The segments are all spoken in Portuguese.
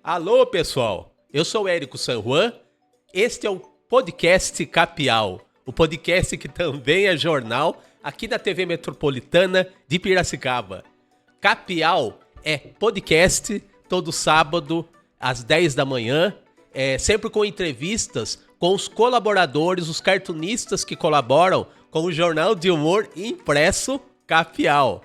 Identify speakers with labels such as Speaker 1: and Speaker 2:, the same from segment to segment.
Speaker 1: Alô, pessoal! Eu sou o Érico San Juan. Este é o podcast Capial, o podcast que também é jornal aqui da TV Metropolitana de Piracicaba. Capial é podcast todo sábado às 10 da manhã, sempre com entrevistas com os colaboradores, os cartunistas que colaboram com o jornal de humor impresso Capial.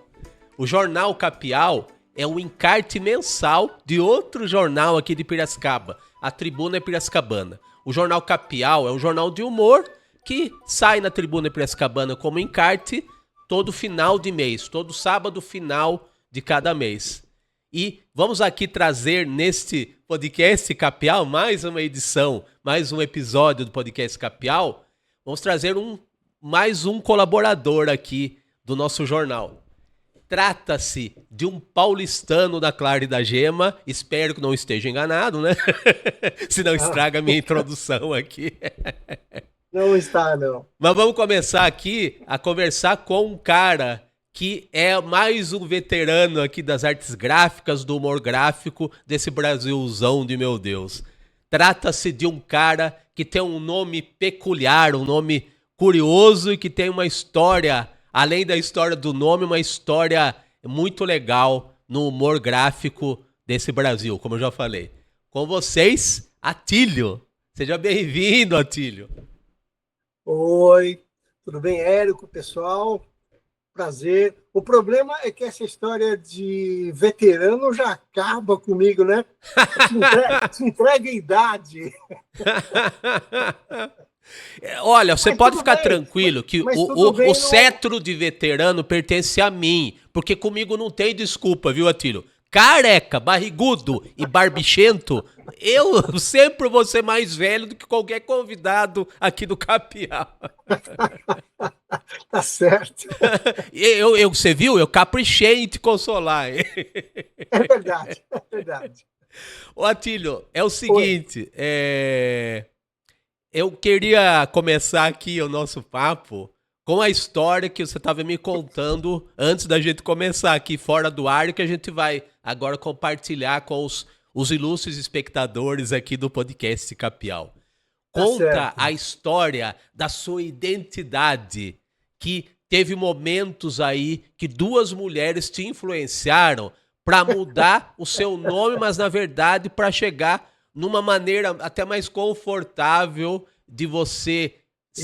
Speaker 1: O jornal Capial é um encarte mensal de outro jornal aqui de Piracicaba, a Tribuna Piracicabana. O jornal Capial é um jornal de humor que sai na Tribuna Piracicabana como encarte todo final de mês, todo sábado final de cada mês. E vamos aqui trazer neste podcast Capial mais uma edição, mais um episódio do podcast Capial. Vamos trazer mais um colaborador aqui do nosso jornal. Trata-se de um paulistano da Clara e da Gema. Espero que não esteja enganado, né? Se não estraga a minha introdução aqui.
Speaker 2: Não está, não.
Speaker 1: Mas vamos começar aqui a conversar com um cara que é mais um veterano aqui das artes gráficas, do humor gráfico, desse Brasilzão de meu Deus. Trata-se de um cara que tem um nome peculiar, um nome curioso e que tem uma história, além da história do nome, uma história muito legal no humor gráfico desse Brasil, como eu já falei. Com vocês, Atílio. Seja bem-vindo, Atílio.
Speaker 2: Oi, tudo bem, Érico, pessoal? Prazer. O problema é que essa história de veterano já acaba comigo, né? Te entrega a idade.
Speaker 1: Olha, você pode ficar tranquilo que o cetro de veterano pertence a mim, porque comigo não tem desculpa, viu, Atílio? Careca, barrigudo e barbichento, eu sempre vou ser mais velho do que qualquer convidado aqui do Capial.
Speaker 2: Tá certo.
Speaker 1: Você viu? Eu caprichei em te consolar.
Speaker 2: É verdade, é verdade.
Speaker 1: Ô, Atílio, é o seguinte, eu queria começar aqui o nosso papo com a história que você estava me contando antes da gente começar aqui fora do ar e que a gente vai agora compartilhar com os ilustres espectadores aqui do podcast Capial. Conta a história da sua identidade, que teve momentos aí que duas mulheres te influenciaram para mudar o seu nome, mas na verdade para chegar numa maneira até mais confortável de você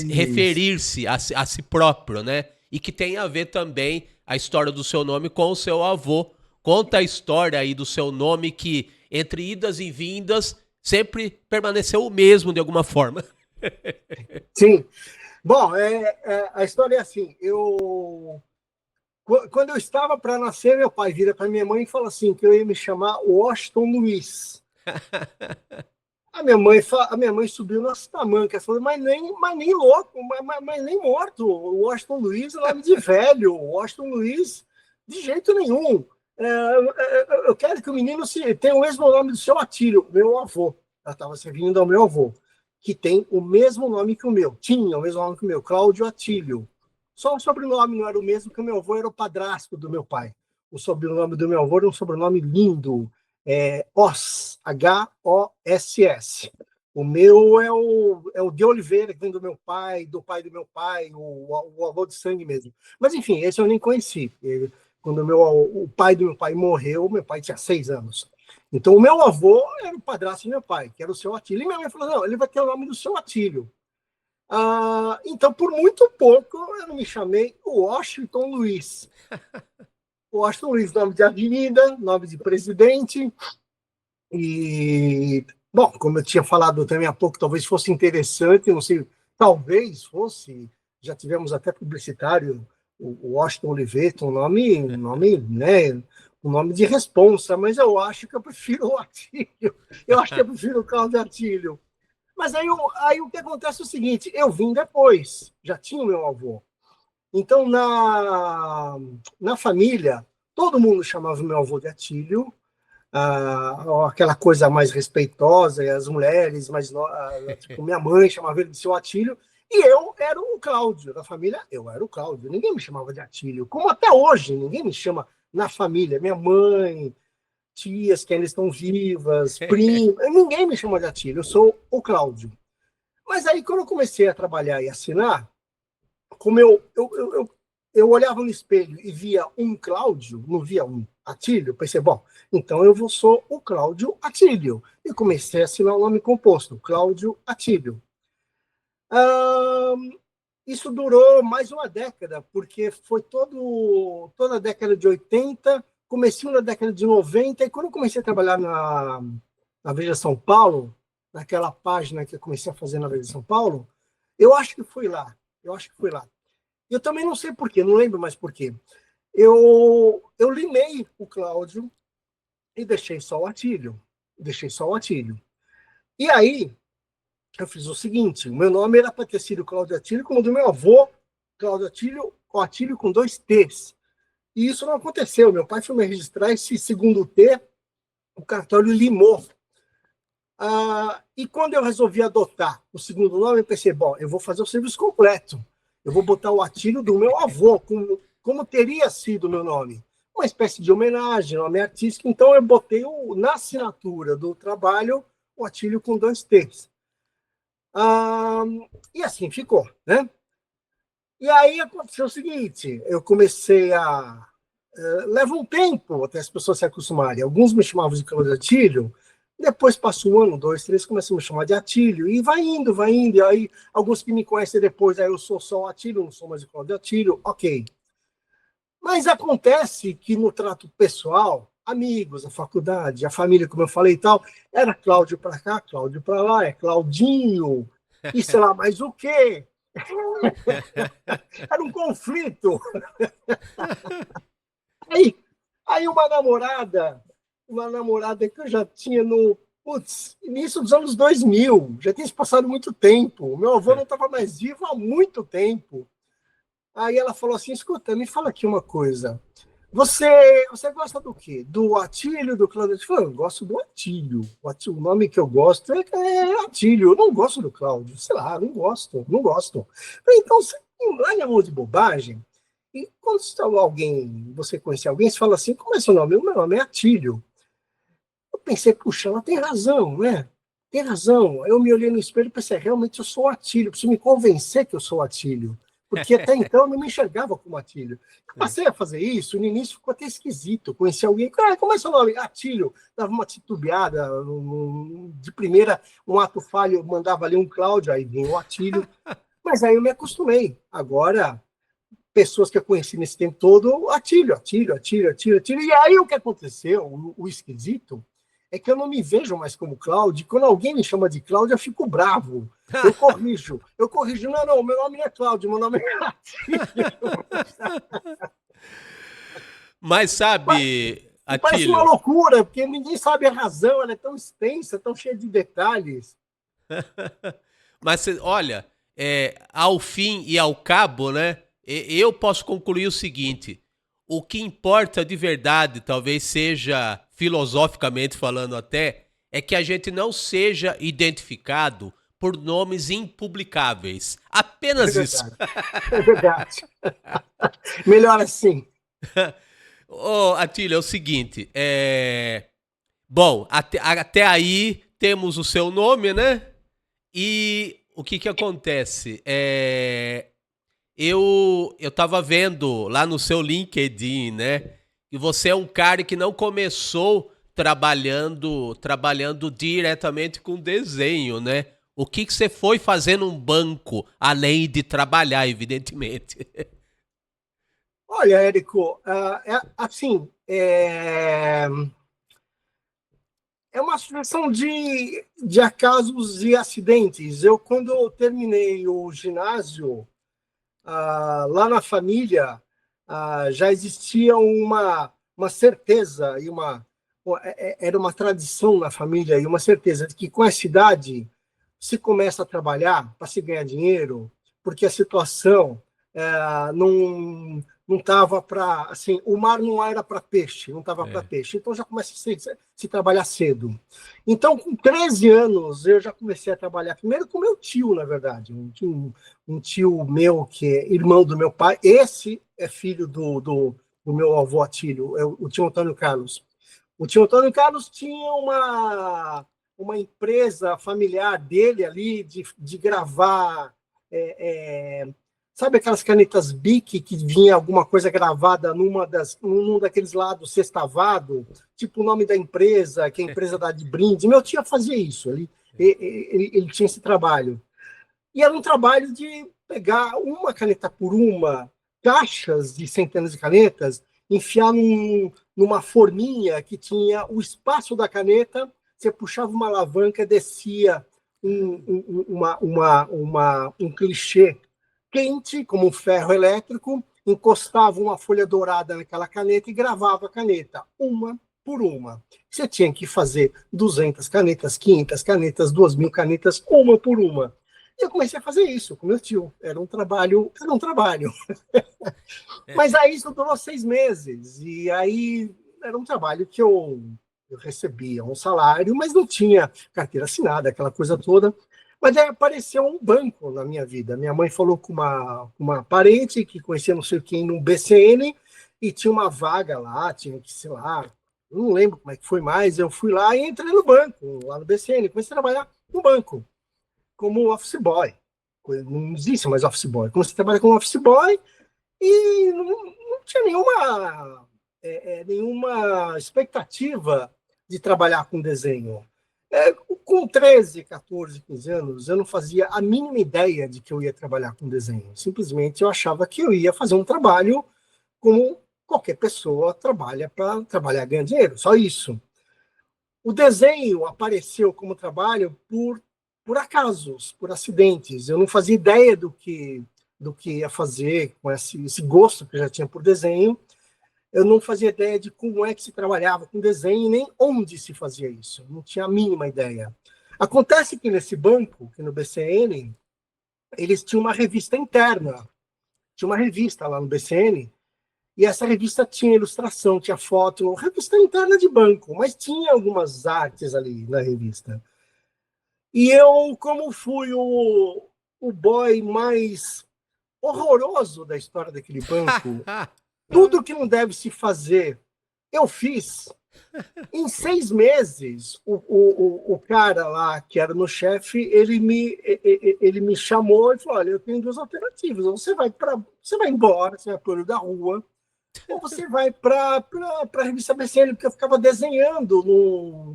Speaker 1: referir-se a si próprio, né? E que tem a ver também a história do seu nome com o seu avô. Conta a história aí do seu nome que, entre idas e vindas, sempre permaneceu o mesmo de alguma forma.
Speaker 2: Sim. Bom, a história é assim. Quando eu estava para nascer, meu pai vira para minha mãe e fala assim que eu ia me chamar Washington Luiz. A minha mãe subiu nas tamancas, falou, mas nem louco, mas nem morto. O Washington Luiz é nome de velho. O Washington Luiz, de jeito nenhum. Eu quero que o menino tenha o mesmo nome do seu Atílio, meu avô. Ela estava servindo ao meu avô, que tem o mesmo nome que o meu. Tinha o mesmo nome que o meu, Cláudio Atílio. Só o sobrenome não era o mesmo, que o meu avô era o padrasto do meu pai. O sobrenome do meu avô era um sobrenome lindo. Oss, H-O-S-S. O meu é o de Oliveira, que vem do meu pai do meu pai, o avô de sangue mesmo. Mas, enfim, esse eu nem conheci. Quando o pai do meu pai morreu, meu pai tinha 6 anos. Então, o meu avô era o padrasto do meu pai, que era o seu Atílio. E minha mãe falou, não, ele vai ter o nome do seu Atílio. Então, por muito pouco, eu não me chamei Washington Luiz. Washington Luiz, nome de avenida, nome de presidente. E, bom, como eu tinha falado também há pouco, talvez fosse interessante, não sei, talvez fosse, já tivemos até publicitário, o Washington Oliveto, um nome, né, um nome de responsa, mas eu acho que eu prefiro o Atílio, eu acho que eu prefiro o Cláudio Atílio. Mas aí o que acontece é o seguinte, eu vim depois, já tinha o meu avô. Então, na família, todo mundo chamava o meu avô de Atílio, aquela coisa mais respeitosa, e as mulheres, tipo, minha mãe chamava ele de seu Atílio, e eu era o Cláudio, da família, eu era o Cláudio, ninguém me chamava de Atílio, como até hoje, ninguém me chama na família. Minha mãe, tias que ainda estão vivas, primos, ninguém me chama de Atílio, eu sou o Cláudio. Mas aí, quando eu comecei a trabalhar e assinar, como eu olhava no espelho e via um Cláudio, não via um Atílio, pensei, bom, então sou o Cláudio Atílio. E comecei a assinar o nome composto, Cláudio Atílio. Isso durou mais uma década, porque foi toda a década de 80, comecinho da década de 90, e quando eu comecei a trabalhar na Veja São Paulo, naquela página que eu comecei a fazer na Veja São Paulo, eu acho que fui lá. Eu também não sei por quê, não lembro mais por quê. Eu limei o Cláudio e deixei só o Atílio. E aí, eu fiz o seguinte, o meu nome era para ter sido Cláudio Atílio, como o do meu avô, Cláudio Atílio, o Atílio com 2 T's. E isso não aconteceu. Meu pai foi me registrar esse segundo T, o cartório limou. E quando eu resolvi adotar o segundo nome, eu pensei, bom, eu vou fazer o serviço completo. Eu vou botar o Atílio do meu avô, como teria sido o meu nome. Uma espécie de homenagem, nome artístico. Então, eu botei na assinatura do trabalho o Atílio com 2 T's. E assim ficou, né? E aí aconteceu o seguinte, eu comecei a... leva um tempo até as pessoas se acostumarem. Alguns me chamavam de Cláudio Atílio, depois passou 1 ano, 2, 3, começam a me chamar de Atílio, e vai indo. E aí, alguns que me conhecem depois, aí eu sou só o Atílio, não sou mais o Cláudio Atílio, ok. Mas acontece que no trato pessoal, amigos, a faculdade, a família, como eu falei e tal, era Cláudio para cá, Cláudio para lá, é Claudinho, e sei lá mais o quê. Era um conflito. Aí uma namorada que eu já tinha no início dos anos 2000, já tinha se passado muito tempo, meu avô não estava mais vivo há muito tempo. Aí ela falou assim, escuta, me fala aqui uma coisa, você gosta do quê? Do Atílio, do Cláudio? Eu falei, eu gosto do Atílio. O nome que eu gosto é Atílio, eu não gosto do Cláudio, sei lá, não gosto. Então, você não larga a mão de bobagem. E quando você conhecer alguém, você fala assim, como é seu nome? O meu nome é Atílio. Eu pensei, puxa, ela tem razão, né? Tem razão. Eu me olhei no espelho e pensei, realmente eu sou o Atílio, preciso me convencer que eu sou o Atílio. Porque até então eu não me enxergava como Atílio. Eu passei a fazer isso, no início ficou até esquisito. Conheci alguém, como é seu nome? Atílio. Dava uma titubeada, de primeira, um ato falho, mandava ali um Cláudio, aí vinha o Atílio. Mas aí eu me acostumei. Agora, pessoas que eu conheci nesse tempo todo, Atílio. E aí o que aconteceu, o esquisito, é que eu não me vejo mais como Cláudio. Quando alguém me chama de Cláudio, eu fico bravo. Eu corrijo. Não, meu nome não é Cláudio, meu nome é Atílio.
Speaker 1: Mas sabe,
Speaker 2: Parece uma
Speaker 1: Atílio,
Speaker 2: loucura, porque ninguém sabe a razão, ela é tão extensa, tão cheia de detalhes.
Speaker 1: mas olha, ao fim e ao cabo, né? Eu posso concluir o seguinte: o que importa de verdade, talvez seja filosoficamente falando até, é que a gente não seja identificado por nomes impublicáveis.
Speaker 2: É
Speaker 1: Apenas isso.
Speaker 2: verdade. É verdade. Melhor assim.
Speaker 1: Ô, Atílio, é o seguinte, bom, até aí temos o seu nome, né? E o que acontece? Eu tava vendo lá no seu LinkedIn, né? Que você é um cara que não começou trabalhando diretamente com desenho, né? O que você foi fazer num banco, além de trabalhar, evidentemente?
Speaker 2: Olha, Érico, assim, é uma sucessão de acasos e acidentes. Quando eu terminei o ginásio, lá na família, já existia uma certeza e era uma tradição na família e uma certeza de que com essa idade se começa a trabalhar para se ganhar dinheiro, porque a situação não estava para, assim, o mar não era para peixe, não estava para peixe, então já começa a se trabalhar cedo. Então, com 13 anos, eu já comecei a trabalhar, primeiro com meu tio, na verdade, um tio meu que é irmão do meu pai, esse é filho do do meu avô Atílio, o tio Antônio Carlos. O tio Antônio Carlos tinha uma empresa familiar dele ali de gravar, sabe aquelas canetas Bic que vinha alguma coisa gravada num daqueles lados sextavado, tipo o nome da empresa, que a empresa dá de brinde. Meu tio fazia isso, ele tinha esse trabalho. E era um trabalho de pegar uma caneta por uma, caixas de centenas de canetas, enfiar numa forminha que tinha o espaço da caneta, você puxava uma alavanca, descia um clichê quente, como um ferro elétrico, encostava uma folha dourada naquela caneta e gravava a caneta, uma por uma. Você tinha que fazer 200 canetas, 500 canetas, 2.000 canetas, uma por uma. E eu comecei a fazer isso com meu tio. Era um trabalho. Mas aí isso durou 6 meses. E aí era um trabalho que eu recebia um salário, mas não tinha carteira assinada, aquela coisa toda. Mas aí apareceu um banco na minha vida. Minha mãe falou com uma parente que conhecia não sei quem no BCN e tinha uma vaga lá, tinha que, sei lá, não lembro como é que foi mais. Eu fui lá e entrei no banco, lá no BCN, comecei a trabalhar no banco como office boy. Não existe mais office boy. Comecei a trabalhar como office boy e não tinha nenhuma expectativa de trabalhar com desenho. Com 13, 14, 15 anos, eu não fazia a mínima ideia de que eu ia trabalhar com desenho. Simplesmente eu achava que eu ia fazer um trabalho como qualquer pessoa trabalha para trabalhar e ganhar dinheiro, só isso. O desenho apareceu como trabalho por acasos, por acidentes. Eu não fazia ideia do que ia fazer com esse gosto que eu já tinha por desenho. Eu não fazia ideia de como é que se trabalhava com desenho, nem onde se fazia isso. Não tinha a mínima ideia. Acontece que nesse banco, que no BCN, eles tinham uma revista interna. Tinha uma revista lá no BCN, e essa revista tinha ilustração, tinha foto, revista interna de banco, mas tinha algumas artes ali na revista. E eu, como fui o boy mais horroroso da história daquele banco, tudo que não deve se fazer, eu fiz. Em 6 meses, o cara lá, que era meu chefe, ele me chamou e falou: olha, eu tenho duas alternativas. Ou você vai embora, você vai para o olho da rua, ou você vai para a revista BCN, porque eu ficava desenhando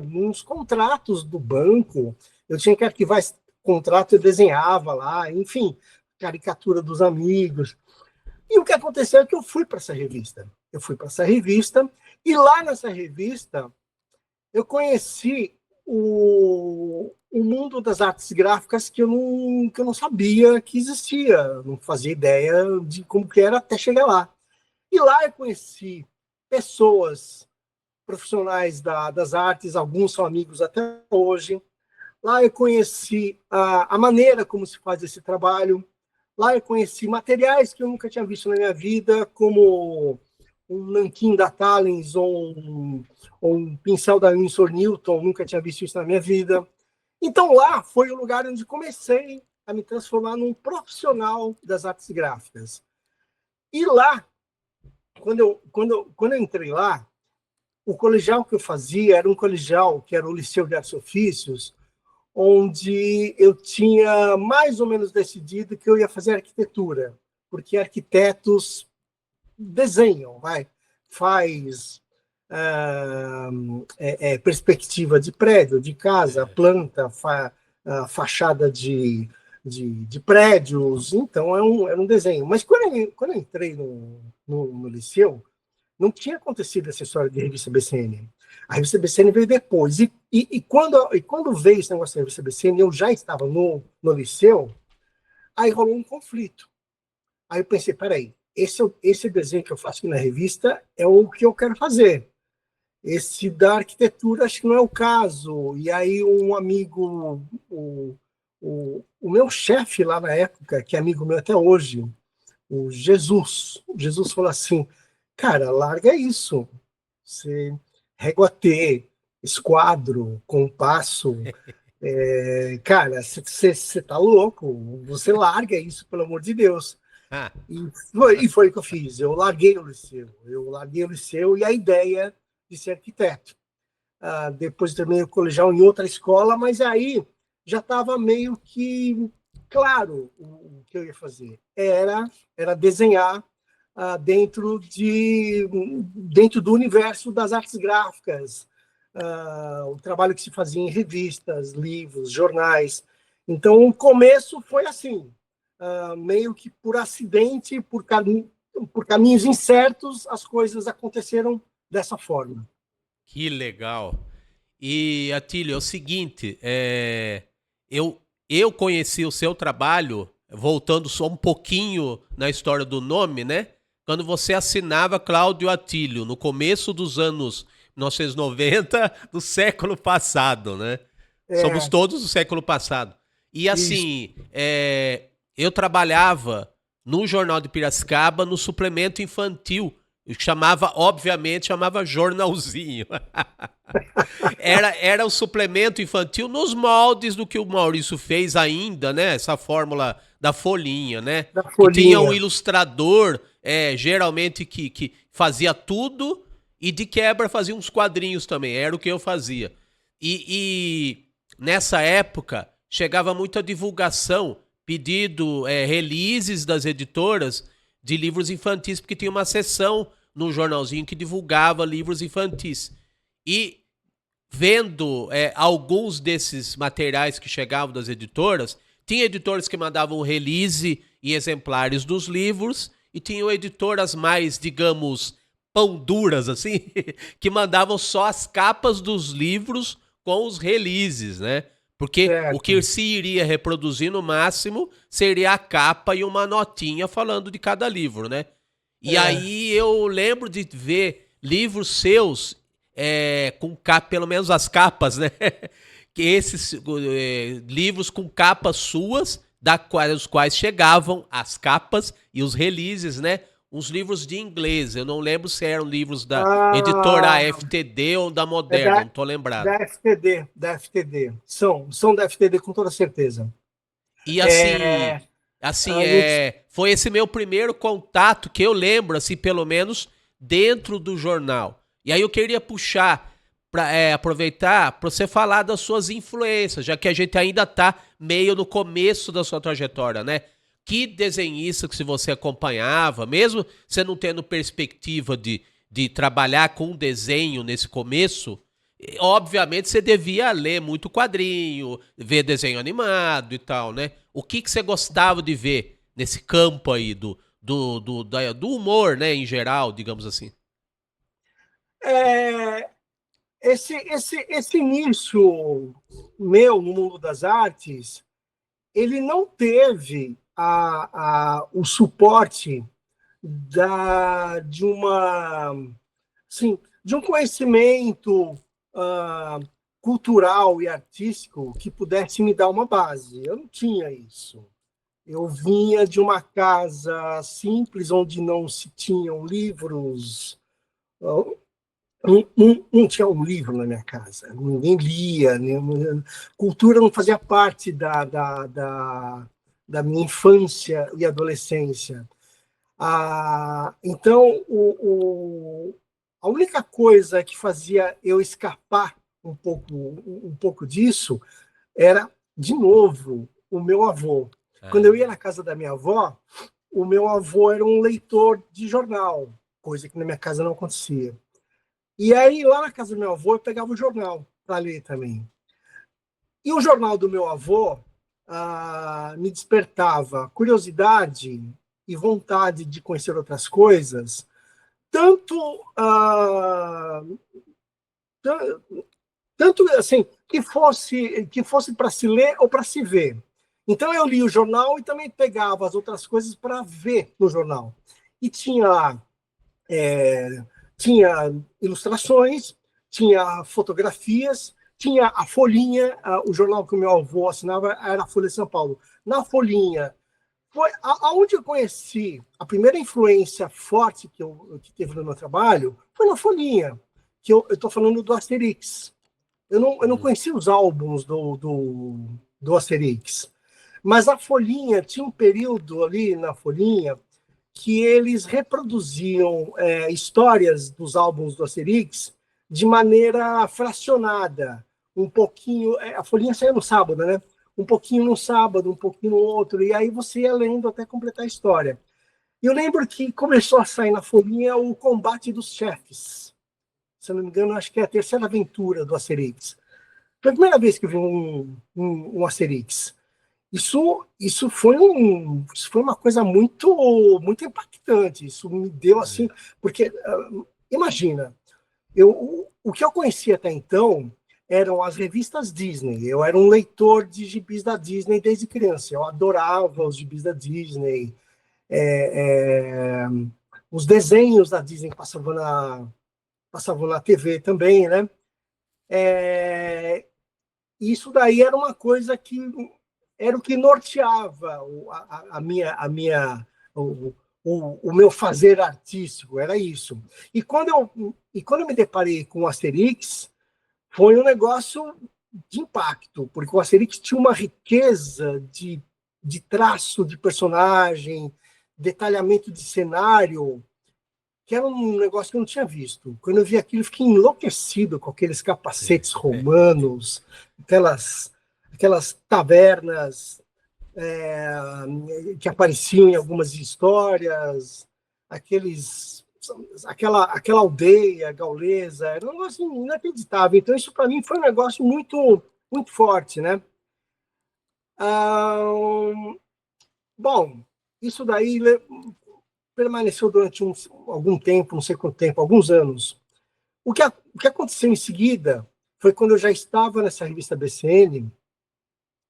Speaker 2: nos contratos do banco. Eu tinha que arquivar esse contrato, eu desenhava lá, enfim, caricatura dos amigos. E o que aconteceu é que eu fui para essa revista. Eu fui para essa revista, e lá nessa revista eu conheci o mundo das artes gráficas que eu não sabia que existia, não fazia ideia de como que era até chegar lá. E lá eu conheci pessoas profissionais das artes, alguns são amigos até hoje. Lá eu conheci a maneira como se faz esse trabalho. Lá eu conheci materiais que eu nunca tinha visto na minha vida, como um nanquim da Thales ou um pincel da Winsor Newton, nunca tinha visto isso na minha vida. Então lá foi o lugar onde comecei a me transformar num profissional das artes gráficas. E lá, quando eu entrei lá, o colegial que eu fazia era um colegial que era o Liceu de Artes e Ofícios, onde eu tinha mais ou menos decidido que eu ia fazer arquitetura, porque arquitetos desenham, faz perspectiva de prédio, de casa, planta, fachada de prédios, então era um desenho. Mas quando eu entrei no liceu, não tinha acontecido essa história de revista BCN. A revista BCN veio depois. Quando veio esse negócio da revista BCN, eu já estava no liceu, aí rolou um conflito. Aí eu pensei, peraí, esse desenho que eu faço aqui na revista é o que eu quero fazer. Esse da arquitetura acho que não é o caso. E aí um amigo, o meu chefe lá na época, que é amigo meu até hoje, o Jesus falou assim, cara, larga isso. Você régua T, esquadro, compasso. Cara, você tá louco. Você larga isso, pelo amor de Deus. E foi o que eu fiz. Eu larguei o liceu e a ideia de ser arquiteto. Depois terminei o colegial em outra escola, mas aí já estava meio que claro o que eu ia fazer. Era desenhar dentro do universo das artes gráficas, o trabalho que se fazia em revistas, livros, jornais. Então, o começo foi assim, meio que por acidente, por caminhos incertos, as coisas aconteceram dessa forma.
Speaker 1: Que legal. E, Atílio, é o seguinte, eu conheci o seu trabalho, voltando só um pouquinho na história do nome, né? Quando você assinava Cláudio Atílio, no começo dos anos 1990 do século passado, né? Somos
Speaker 2: É,
Speaker 1: todos do século passado. E
Speaker 2: isso.
Speaker 1: assim, eu trabalhava no Jornal de Piracicaba, no suplemento infantil, obviamente, chamava Jornalzinho. Era o suplemento infantil nos moldes do que o Maurício fez ainda, né? Essa fórmula da folhinha, né?
Speaker 2: Da
Speaker 1: Que tinha um
Speaker 2: folhinha.
Speaker 1: ilustrador, geralmente que fazia tudo e de quebra fazia uns quadrinhos também. Era o que eu fazia. E nessa época chegava muita divulgação, pedido, releases das editoras de livros infantis, porque tinha uma seção no jornalzinho que divulgava livros infantis. E vendo alguns desses materiais que chegavam das editoras, tinha editoras que mandavam release e exemplares dos livros, e tinham editoras mais, digamos, pão duras, assim, que mandavam só as capas dos livros com os releases, né? Porque o que
Speaker 2: Certo.
Speaker 1: se iria reproduzir no máximo seria a capa e uma notinha falando de cada livro, né? E
Speaker 2: É,
Speaker 1: aí eu lembro de ver livros seus com capa, pelo menos as capas, né? Que esses livros com capas suas, dos quais chegavam as capas e os releases, né? Uns livros de inglês. Eu não lembro se eram livros da editora
Speaker 2: ah,
Speaker 1: FTD ou da
Speaker 2: é
Speaker 1: Moderna,
Speaker 2: da,
Speaker 1: não tô lembrado.
Speaker 2: da FTD, da FTD. São da FTD com toda certeza.
Speaker 1: E
Speaker 2: É,
Speaker 1: assim,
Speaker 2: não,
Speaker 1: foi esse meu primeiro contato que eu lembro, assim, pelo menos dentro do jornal. E aí eu queria puxar, aproveitar para você falar das suas influências, já que a gente ainda tá meio no começo da sua trajetória, né? Que desenhista que se você acompanhava, mesmo você não tendo perspectiva de trabalhar com desenho nesse começo, obviamente você devia ler muito quadrinho, ver desenho animado e tal, né? O que você gostava de ver nesse campo aí do humor, né, em geral, digamos assim?
Speaker 2: é, esse início meu no mundo das artes, ele não teve o suporte de uma, assim, de um conhecimento ah, cultural e artístico que pudesse me dar uma base. Eu não tinha isso. Eu vinha de uma casa simples, onde não se tinham livros. Não tinha um livro na minha casa, ninguém lia, cultura não fazia parte da minha infância e adolescência. Então, a única coisa que fazia eu escapar um pouco disso era, de novo, o meu avô. Quando eu ia
Speaker 1: Ah,
Speaker 2: na casa da minha avó, o meu avô era um leitor de jornal, coisa que na minha casa não acontecia. E aí, lá na casa do meu avô, eu pegava o jornal para ler também. E o jornal do meu avô me despertava curiosidade e vontade de conhecer outras coisas, tanto, tanto assim, que fosse para se ler ou para se ver. Então eu lia o jornal e também pegava as outras coisas para ver no jornal. E tinha ilustrações, tinha fotografias, tinha a folhinha, o jornal que o meu avô assinava era a Folha de São Paulo. Na folhinha, foi aonde eu conheci a primeira influência forte que teve no meu trabalho, foi na folhinha, que eu estou falando do Asterix. Eu não
Speaker 1: hum,
Speaker 2: conhecia os álbuns do Asterix, mas a folhinha tinha um período ali na folhinha que eles reproduziam histórias dos álbuns do Asterix de maneira fracionada, um pouquinho, a folhinha saía no sábado, né? Um pouquinho no sábado, um pouquinho no outro, e aí você ia lendo até completar a história. E eu lembro que começou a sair na folhinha o Combate dos Chefes. Se eu não me engano, acho que é a terceira aventura do Asterix. Foi a primeira vez que eu vi um Asterix. Isso foi uma coisa muito impactante. Isso me deu assim, porque imagina, o que eu conhecia até então eram as revistas Disney. Eu era um leitor de gibis da Disney desde criança. Eu adorava os gibis da Disney, os desenhos da Disney que passavam na TV também, né? Isso daí era uma coisa que era o que norteava o meu fazer artístico, era isso. E quando eu me deparei com o Asterix, foi um negócio de impacto, porque o Asterix tinha uma riqueza de traço de personagem, detalhamento de cenário, que era um negócio que eu não tinha visto. Quando eu vi aquilo, eu fiquei enlouquecido com aqueles capacetes romanos, aquelas tavernas que apareciam em algumas histórias, aquela aldeia gaulesa, era um negócio inacreditável. Então, isso para mim foi um negócio muito forte, né? Ah, bom, isso daí permaneceu durante algum tempo, não sei quanto tempo, alguns anos. O que aconteceu em seguida foi quando eu já estava nessa revista BCN,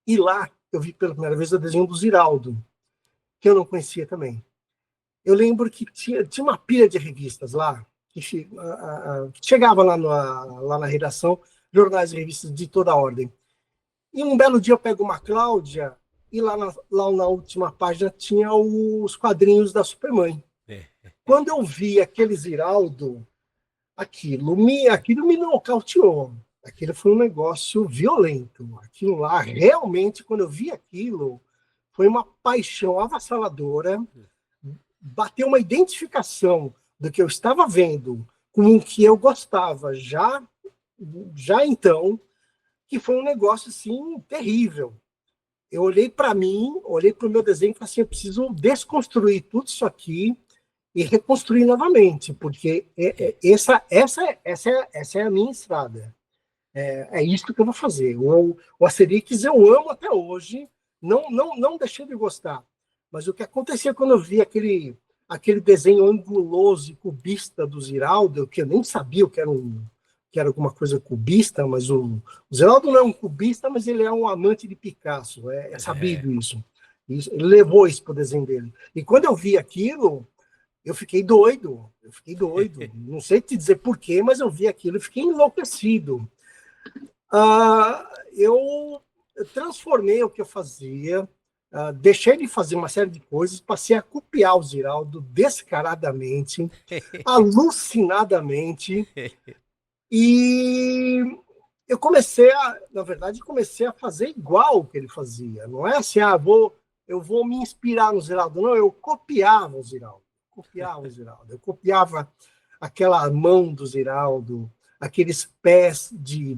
Speaker 2: e lá eu vi pela primeira vez o desenho do Ziraldo, que eu não conhecia também. Eu lembro que tinha uma pilha de revistas lá, que chegava lá na redação, jornais e revistas de toda a ordem. E um belo dia eu pego uma Cláudia, e lá na última página tinha os quadrinhos da Supermãe. Quando eu vi aquele Ziraldo, aquilo me nocauteou. Aquilo foi um negócio violento. Aquilo lá, realmente, quando eu vi aquilo, foi uma paixão avassaladora. Bateu uma identificação do que eu estava vendo com o que eu gostava já então, que foi um negócio assim terrível. Eu olhei para mim, olhei para o meu desenho e falei assim, eu preciso desconstruir tudo isso aqui e reconstruir novamente, porque essa é a minha estrada. É isso que eu vou fazer. O Asterix eu amo até hoje, não deixei de gostar. Mas o que acontecia quando eu vi aquele desenho anguloso e cubista do Ziraldo, que eu nem sabia que era alguma coisa cubista, mas o Ziraldo não é um cubista, mas ele é um amante de Picasso, é sabido isso. Ele levou isso para o desenho dele. E quando eu vi aquilo, eu fiquei doido. Não sei te dizer por quê, mas eu vi aquilo e fiquei enlouquecido. Eu transformei o que eu fazia, deixei de fazer uma série de coisas, passei a copiar o Ziraldo descaradamente, alucinadamente, e eu na verdade, comecei a fazer igual o que ele fazia. Não é assim, eu vou me inspirar no Ziraldo. Não, eu copiava o Ziraldo. Eu copiava aquela mão do Ziraldo, aqueles pés de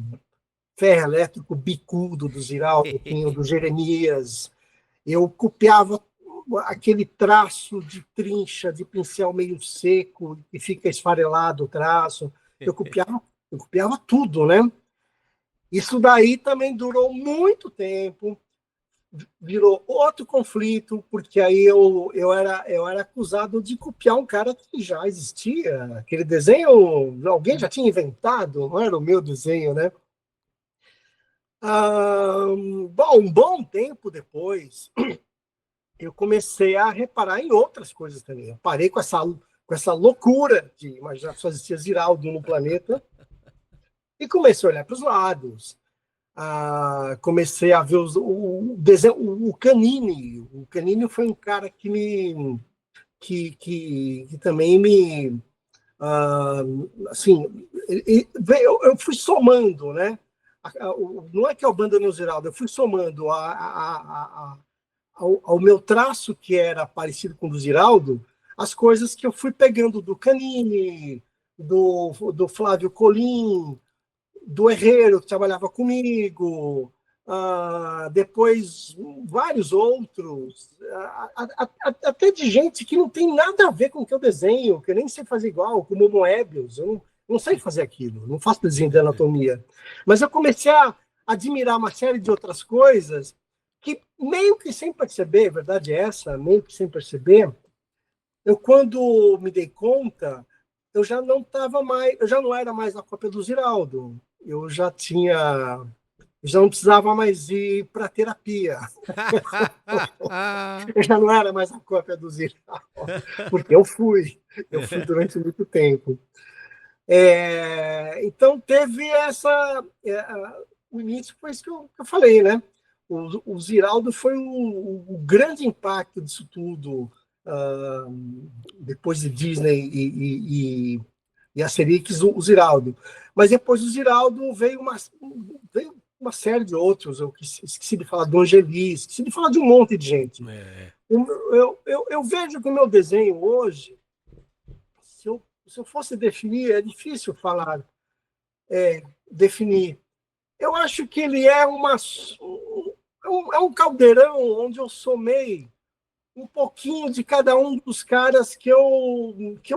Speaker 2: ferro elétrico bicudo do Ziraldo, do Jeremias. Eu copiava aquele traço de trincha, de pincel meio seco, que fica esfarelado o traço. Eu copiava tudo, né? Isso daí também durou muito tempo, virou outro conflito, porque aí eu era acusado de copiar um cara que já existia. Aquele desenho, alguém já tinha inventado, não era o meu desenho, né? Bom, um bom tempo depois, eu comecei a reparar em outras coisas também. Eu parei com essa loucura de imaginar que só existia Ziraldo no planeta e comecei a olhar para os lados. Comecei a ver o desenho, o Canini. O Canini foi um cara que também me assim, eu fui somando, né? Não é que eu abandonei o Ziraldo, eu fui somando ao meu traço, que era parecido com o do Ziraldo, as coisas que eu fui pegando do Canini, do Flávio Colim, do Herrero, que trabalhava comigo, depois vários outros, até de gente que não tem nada a ver com o que eu desenho, que eu nem sei fazer igual, como o Moebius, eu não sei fazer aquilo, não faço desenho de anatomia. Mas eu comecei a admirar uma série de outras coisas que, meio que sem perceber, a verdade é essa, meio que sem perceber, eu, quando me dei conta, eu já não estava mais, eu já não era mais a cópia do Ziraldo. Eu já não precisava mais ir para terapia. Eu já não era mais a cópia do Ziraldo, porque eu fui durante muito tempo. Então teve o início foi isso que eu falei, né? O Ziraldo foi o grande impacto disso tudo, depois de Disney e Asterix, o Ziraldo. Mas depois do Ziraldo veio uma série de outros. Eu esqueci de falar do Angeli, esqueci de falar de um monte de gente. Eu vejo que o meu desenho hoje, se eu fosse definir, é difícil falar, definir. Eu acho que ele é um caldeirão onde eu somei um pouquinho de cada um dos caras que eu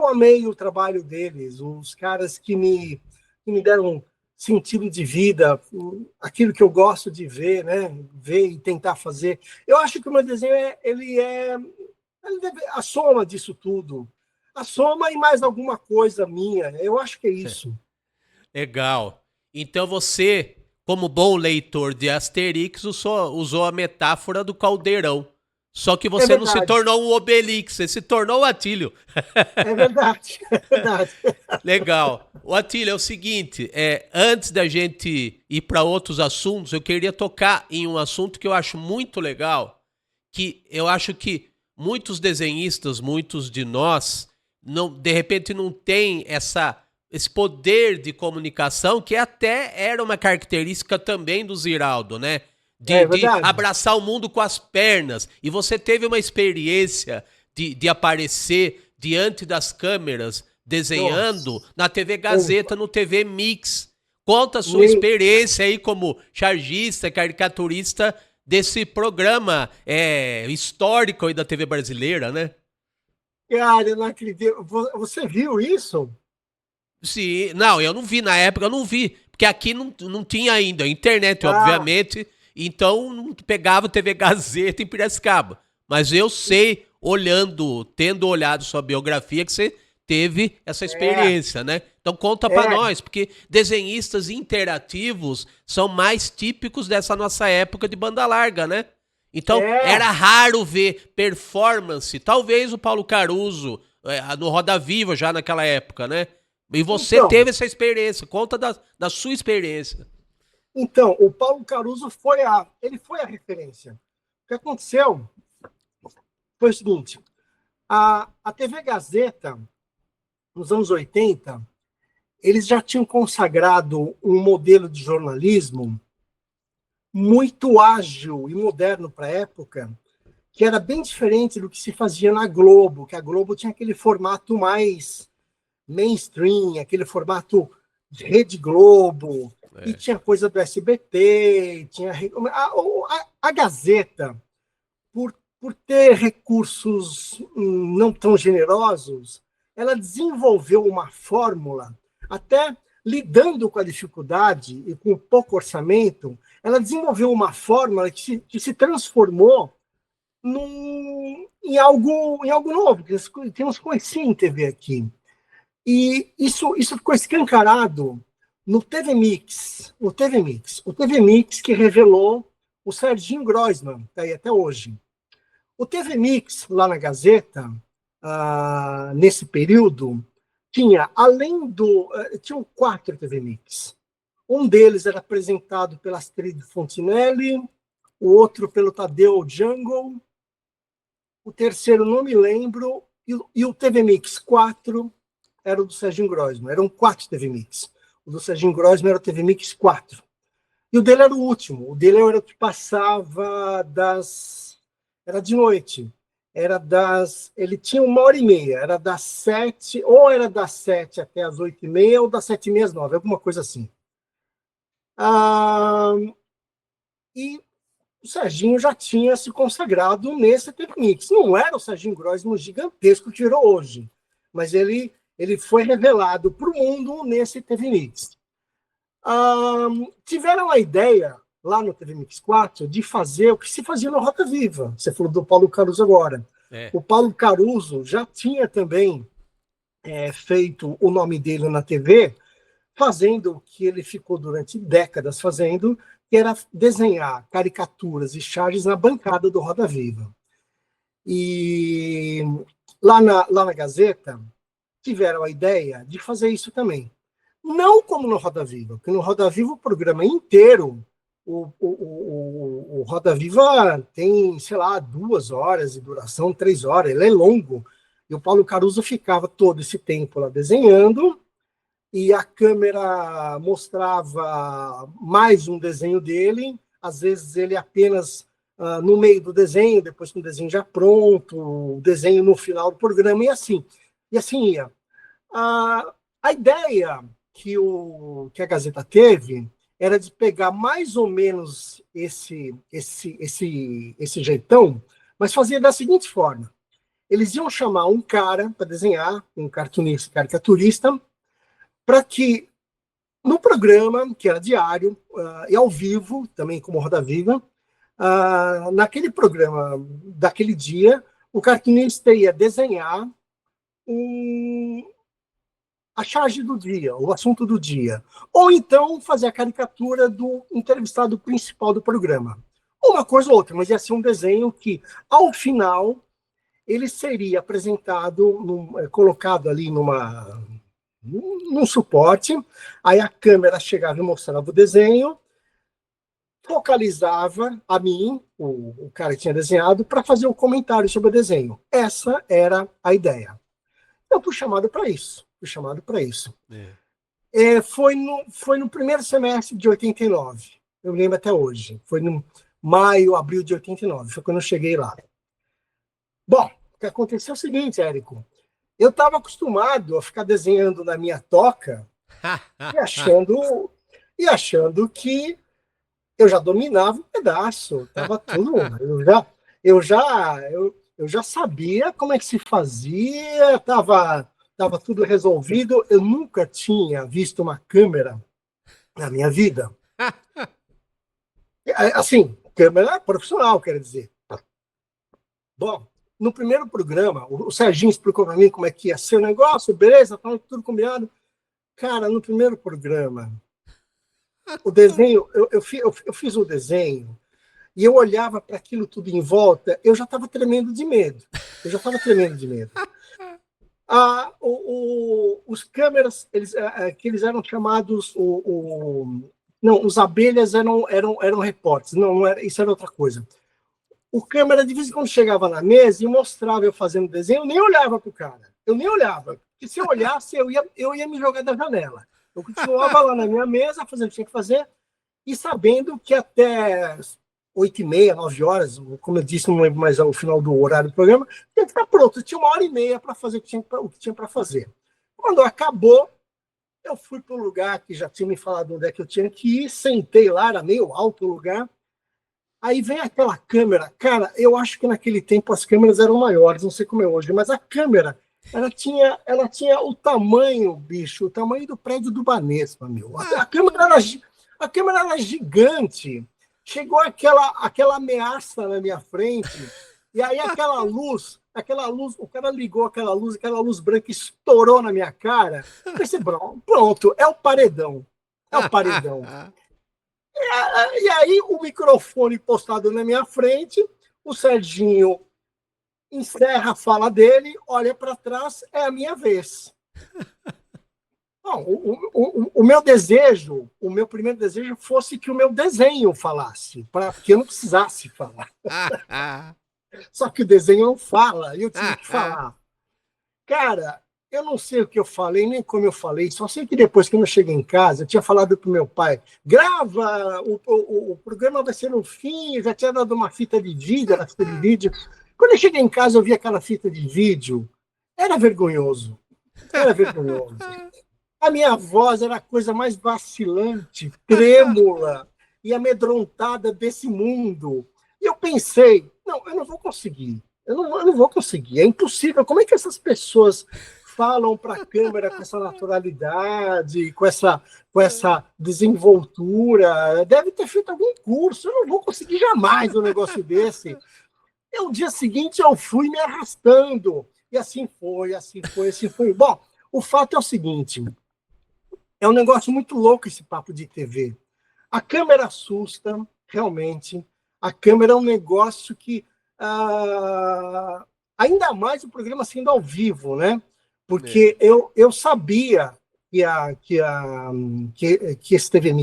Speaker 2: amei o trabalho deles, os caras que me deram sentido de vida, aquilo que eu gosto de ver, né? Ver e tentar fazer. Eu acho que o meu desenho ele é a soma disso tudo. A soma e mais alguma coisa minha. Eu acho que é isso.
Speaker 1: Legal. Então você, como bom leitor de Asterix, usou a metáfora do caldeirão. Só que você não se tornou um Obelix, você se tornou o Atílio.
Speaker 2: É verdade, é verdade.
Speaker 1: Legal. O Atílio, é o seguinte, antes da gente ir para outros assuntos, eu queria tocar em um assunto que eu acho muito legal, que eu acho que muitos desenhistas, muitos de nós, de repente não tem esse poder de comunicação, que até era uma característica também do Ziraldo, né? De abraçar o mundo com as pernas. E você teve uma experiência de aparecer diante das câmeras, desenhando na TV Gazeta, no TV Mix. Conta a sua experiência aí como chargista, caricaturista desse programa histórico aí da TV brasileira, né?
Speaker 2: Cara, eu não acredito. Você viu isso?
Speaker 1: Sim, não, eu não vi na época, eu não vi, porque aqui não tinha ainda internet, obviamente, então não pegava TV Gazeta em Piracicaba. Mas eu sei, tendo olhado sua biografia, que você teve essa experiência, né? Então conta pra nós, porque desenhistas interativos são mais típicos dessa nossa época de banda larga, né? Então era raro ver performance, talvez o Paulo Caruso, no Roda Viva já naquela época, né? E você teve essa experiência, conta da sua experiência.
Speaker 2: Então, o Paulo Caruso foi a referência. O que aconteceu foi o seguinte, a TV Gazeta, nos anos 80, eles já tinham consagrado um modelo de jornalismo muito ágil e moderno para a época, que era bem diferente do que se fazia na Globo, que a Globo tinha aquele formato mais mainstream, aquele formato de Rede Globo, e tinha coisa do SBT, tinha a Gazeta, por ter recursos não tão generosos, ela desenvolveu uma fórmula, até lidando com a dificuldade e com pouco orçamento, ela desenvolveu uma fórmula que se transformou em algo novo, que não se conhecia em TV aqui. E isso ficou escancarado no TV Mix, o TV Mix que revelou o Serginho Groisman, está aí até hoje. O TV Mix, lá na Gazeta, nesse período, tinham 4 TV Mix. Um deles era apresentado pela Astrid Fontinelli, o outro pelo Tadeu Jungle, o terceiro não me lembro, e o TV Mix 4 era o do Serginho Groisman. Eram 4 TV Mix. O do Serginho Groisman era o TV Mix 4. E o dele era o último. O dele era o que passava era de noite. Ele tinha 1h30, era das 7, ou era das 7 até as 8h30, ou das 7h30 às 9, alguma coisa assim. E o Serginho já tinha se consagrado nesse TV Mix. Não era o Serginho Groisman gigantesco que virou hoje, mas ele foi revelado para o mundo nesse TV Mix. Tiveram a ideia, lá no TV Mix 4, de fazer o que se fazia no Roda Viva. Você falou do Paulo Caruso agora. O Paulo Caruso já tinha também feito o nome dele na TV, fazendo o que ele ficou durante décadas fazendo, que era desenhar caricaturas e charges na bancada do Roda Viva. E lá na Gazeta, tiveram a ideia de fazer isso também. Não como no Roda Viva, porque no Roda Viva o programa inteiro, o Roda Viva tem, sei lá, 2 horas de duração, 3 horas, ele é longo. E o Paulo Caruso ficava todo esse tempo lá desenhando, e a câmera mostrava mais um desenho dele, às vezes ele apenas no meio do desenho, depois com o desenho já pronto, o desenho no final do programa, e assim ia. A ideia que a Gazeta teve era de pegar mais ou menos esse jeitão, mas fazia da seguinte forma: eles iam chamar um cara para desenhar, um cartunista, caricaturista, para que no programa, que era diário, e ao vivo, também como Roda Viva, naquele programa daquele dia, o cartunista ia desenhar a charge do dia, o assunto do dia. Ou então fazer a caricatura do entrevistado principal do programa. Uma coisa ou outra, mas ia ser um desenho que, ao final, ele seria apresentado, colocado ali num suporte, aí a câmera chegava e mostrava o desenho, focalizava a mim, o cara que tinha desenhado, para fazer um comentário sobre o desenho. Essa era a ideia. Eu fui chamado para isso. Foi no primeiro semestre de 89. Eu lembro até hoje. Foi no maio, abril de 89. Foi quando eu cheguei lá. Bom, o que aconteceu é o seguinte, Érico. Eu estava acostumado a ficar desenhando na minha toca e achando que eu já dominava um pedaço. Tava tudo. Eu já sabia como é que se fazia, estava tudo resolvido. Eu nunca tinha visto uma câmera na minha vida. Assim, câmera profissional, quer dizer. Bom, no primeiro programa, o Serginho explicou para mim como é que ia ser o negócio, beleza, estava tudo combinado. Cara, no primeiro programa, o desenho, eu fiz o desenho, e eu olhava para aquilo tudo em volta, eu já estava tremendo de medo. Os câmeras, que eles eram chamados, não, os abelhas eram repórteres, não era, isso era outra coisa. O câmera, de vez em quando, chegava na mesa e mostrava eu fazendo desenho, eu nem olhava para o cara. Eu nem olhava. Porque se eu olhasse, eu ia me jogar da janela. Eu continuava lá na minha mesa, fazendo o que tinha que fazer, e sabendo que até 8h30, 9 horas, como eu disse, não lembro mais o final do horário do programa, tinha que estar pronto. Eu tinha 1h30 para fazer o que tinha para fazer. Quando acabou, eu fui para um lugar que já tinha me falado onde é que eu tinha que ir, sentei lá, era meio alto o lugar. Aí vem aquela câmera, cara, eu acho que naquele tempo as câmeras eram maiores, não sei como é hoje, mas a câmera, ela tinha o tamanho, bicho, o tamanho do prédio do Banespa, meu. A câmera era gigante. Chegou aquela ameaça na minha frente, e aí aquela luz, o cara ligou aquela luz branca estourou na minha cara. Eu pensei, pronto, é o paredão. E aí o microfone postado na minha frente, o Serginho encerra a fala dele, olha para trás, é a minha vez. Bom, o meu desejo, o meu primeiro desejo fosse que o meu desenho falasse, para que eu não precisasse falar. Só que o desenho não fala, e eu tive que falar. Cara, eu não sei o que eu falei, nem como eu falei, só sei que depois que eu cheguei em casa, eu tinha falado para o meu pai, grava, o programa vai ser no fim, já tinha dado uma fita de vídeo, Quando eu cheguei em casa, eu vi aquela fita de vídeo, era vergonhoso. Era vergonhoso. A minha voz era a coisa mais vacilante, trêmula e amedrontada desse mundo. E eu pensei, não, eu não vou conseguir. Eu não vou conseguir. É impossível. Como é que essas pessoas falam para a câmera com essa naturalidade, com essa desenvoltura? Deve ter feito algum curso. Eu não vou conseguir jamais um negócio desse. E o dia seguinte eu fui me arrastando. E assim foi, assim foi, assim foi. Bom, o fato é o seguinte: é um negócio muito louco esse papo de TV. A câmera assusta, realmente. A câmera é um negócio que. Ainda mais o programa sendo ao vivo, né?
Speaker 1: É,
Speaker 2: Porque eu sabia que esse TV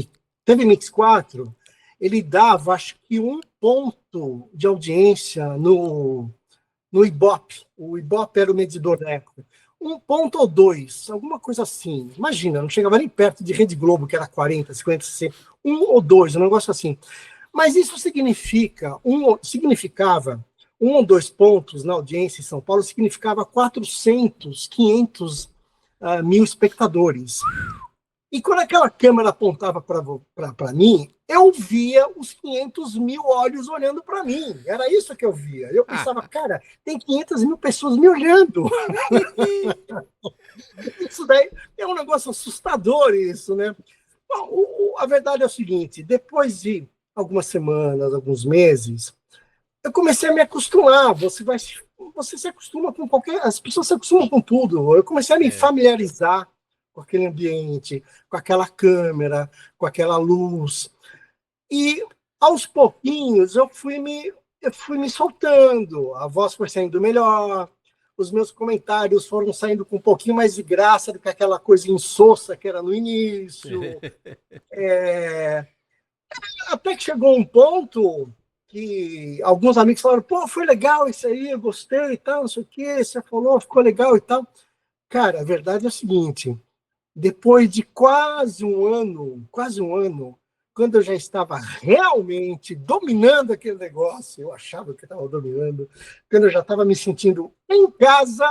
Speaker 2: Mix 4 ele dava, acho que, 1 ponto de audiência no Ibope. O Ibope era o medidor da época. 1 ponto ou 2, alguma coisa assim. Imagina, não chegava nem perto de Rede Globo, que era 40, 50, 60. 1 ou 2, um negócio assim. Mas isso significava 1 ou 2 pontos na audiência em São Paulo, significava 400, 500 mil espectadores. E quando aquela câmera apontava para mim, eu via os 500 mil olhos olhando para mim. Era isso que eu via. Eu pensava, cara, tem 500 mil pessoas me olhando. Isso daí é um negócio assustador, isso, né? Bom, a verdade é o seguinte: depois de algumas semanas, alguns meses, eu comecei a me acostumar. Você se acostuma com qualquer. As pessoas se acostumam com tudo. Eu comecei a me
Speaker 1: é.
Speaker 2: familiarizar com aquele ambiente, com aquela câmera, com aquela luz. E aos pouquinhos eu fui me soltando, a voz foi saindo melhor, os meus comentários foram saindo com um pouquinho mais de graça do que aquela coisa insossa que era no início. É, Até que chegou um ponto que alguns amigos falaram: pô, foi legal isso aí, eu gostei e tal, não sei o que, você falou, ficou legal e tal. Cara, a verdade é o seguinte: depois de quase um ano, quando eu já estava realmente dominando aquele negócio, eu achava que estava dominando, quando eu já estava me sentindo em casa,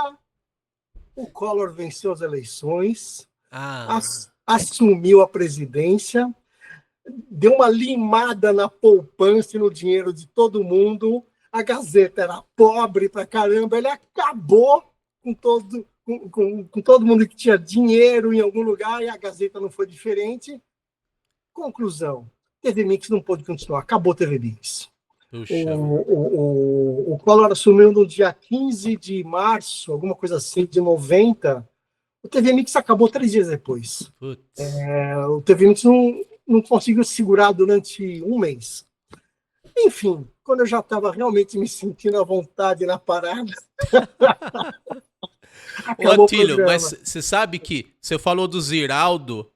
Speaker 2: o Collor venceu as eleições,
Speaker 1: Ah,
Speaker 2: assumiu a presidência, deu uma limada na poupança e no dinheiro de todo mundo. A Gazeta era pobre pra caramba, ele acabou com todo mundo que tinha dinheiro em algum lugar, e a Gazeta não foi diferente. Conclusão: TV Mix não pôde continuar, acabou TV Mix.
Speaker 1: puxa vida.
Speaker 2: O Collor assumiu no dia 15 de março, alguma coisa assim, de 90. O TV Mix acabou 3 dias depois.
Speaker 1: Putz.
Speaker 2: O TV Mix não conseguiu segurar durante um mês. Enfim, quando eu já estava realmente me sentindo à vontade na parada,
Speaker 1: Ô,
Speaker 2: acabou o
Speaker 1: Atílio, mas
Speaker 2: programa.
Speaker 1: você sabe que você falou do Ziraldo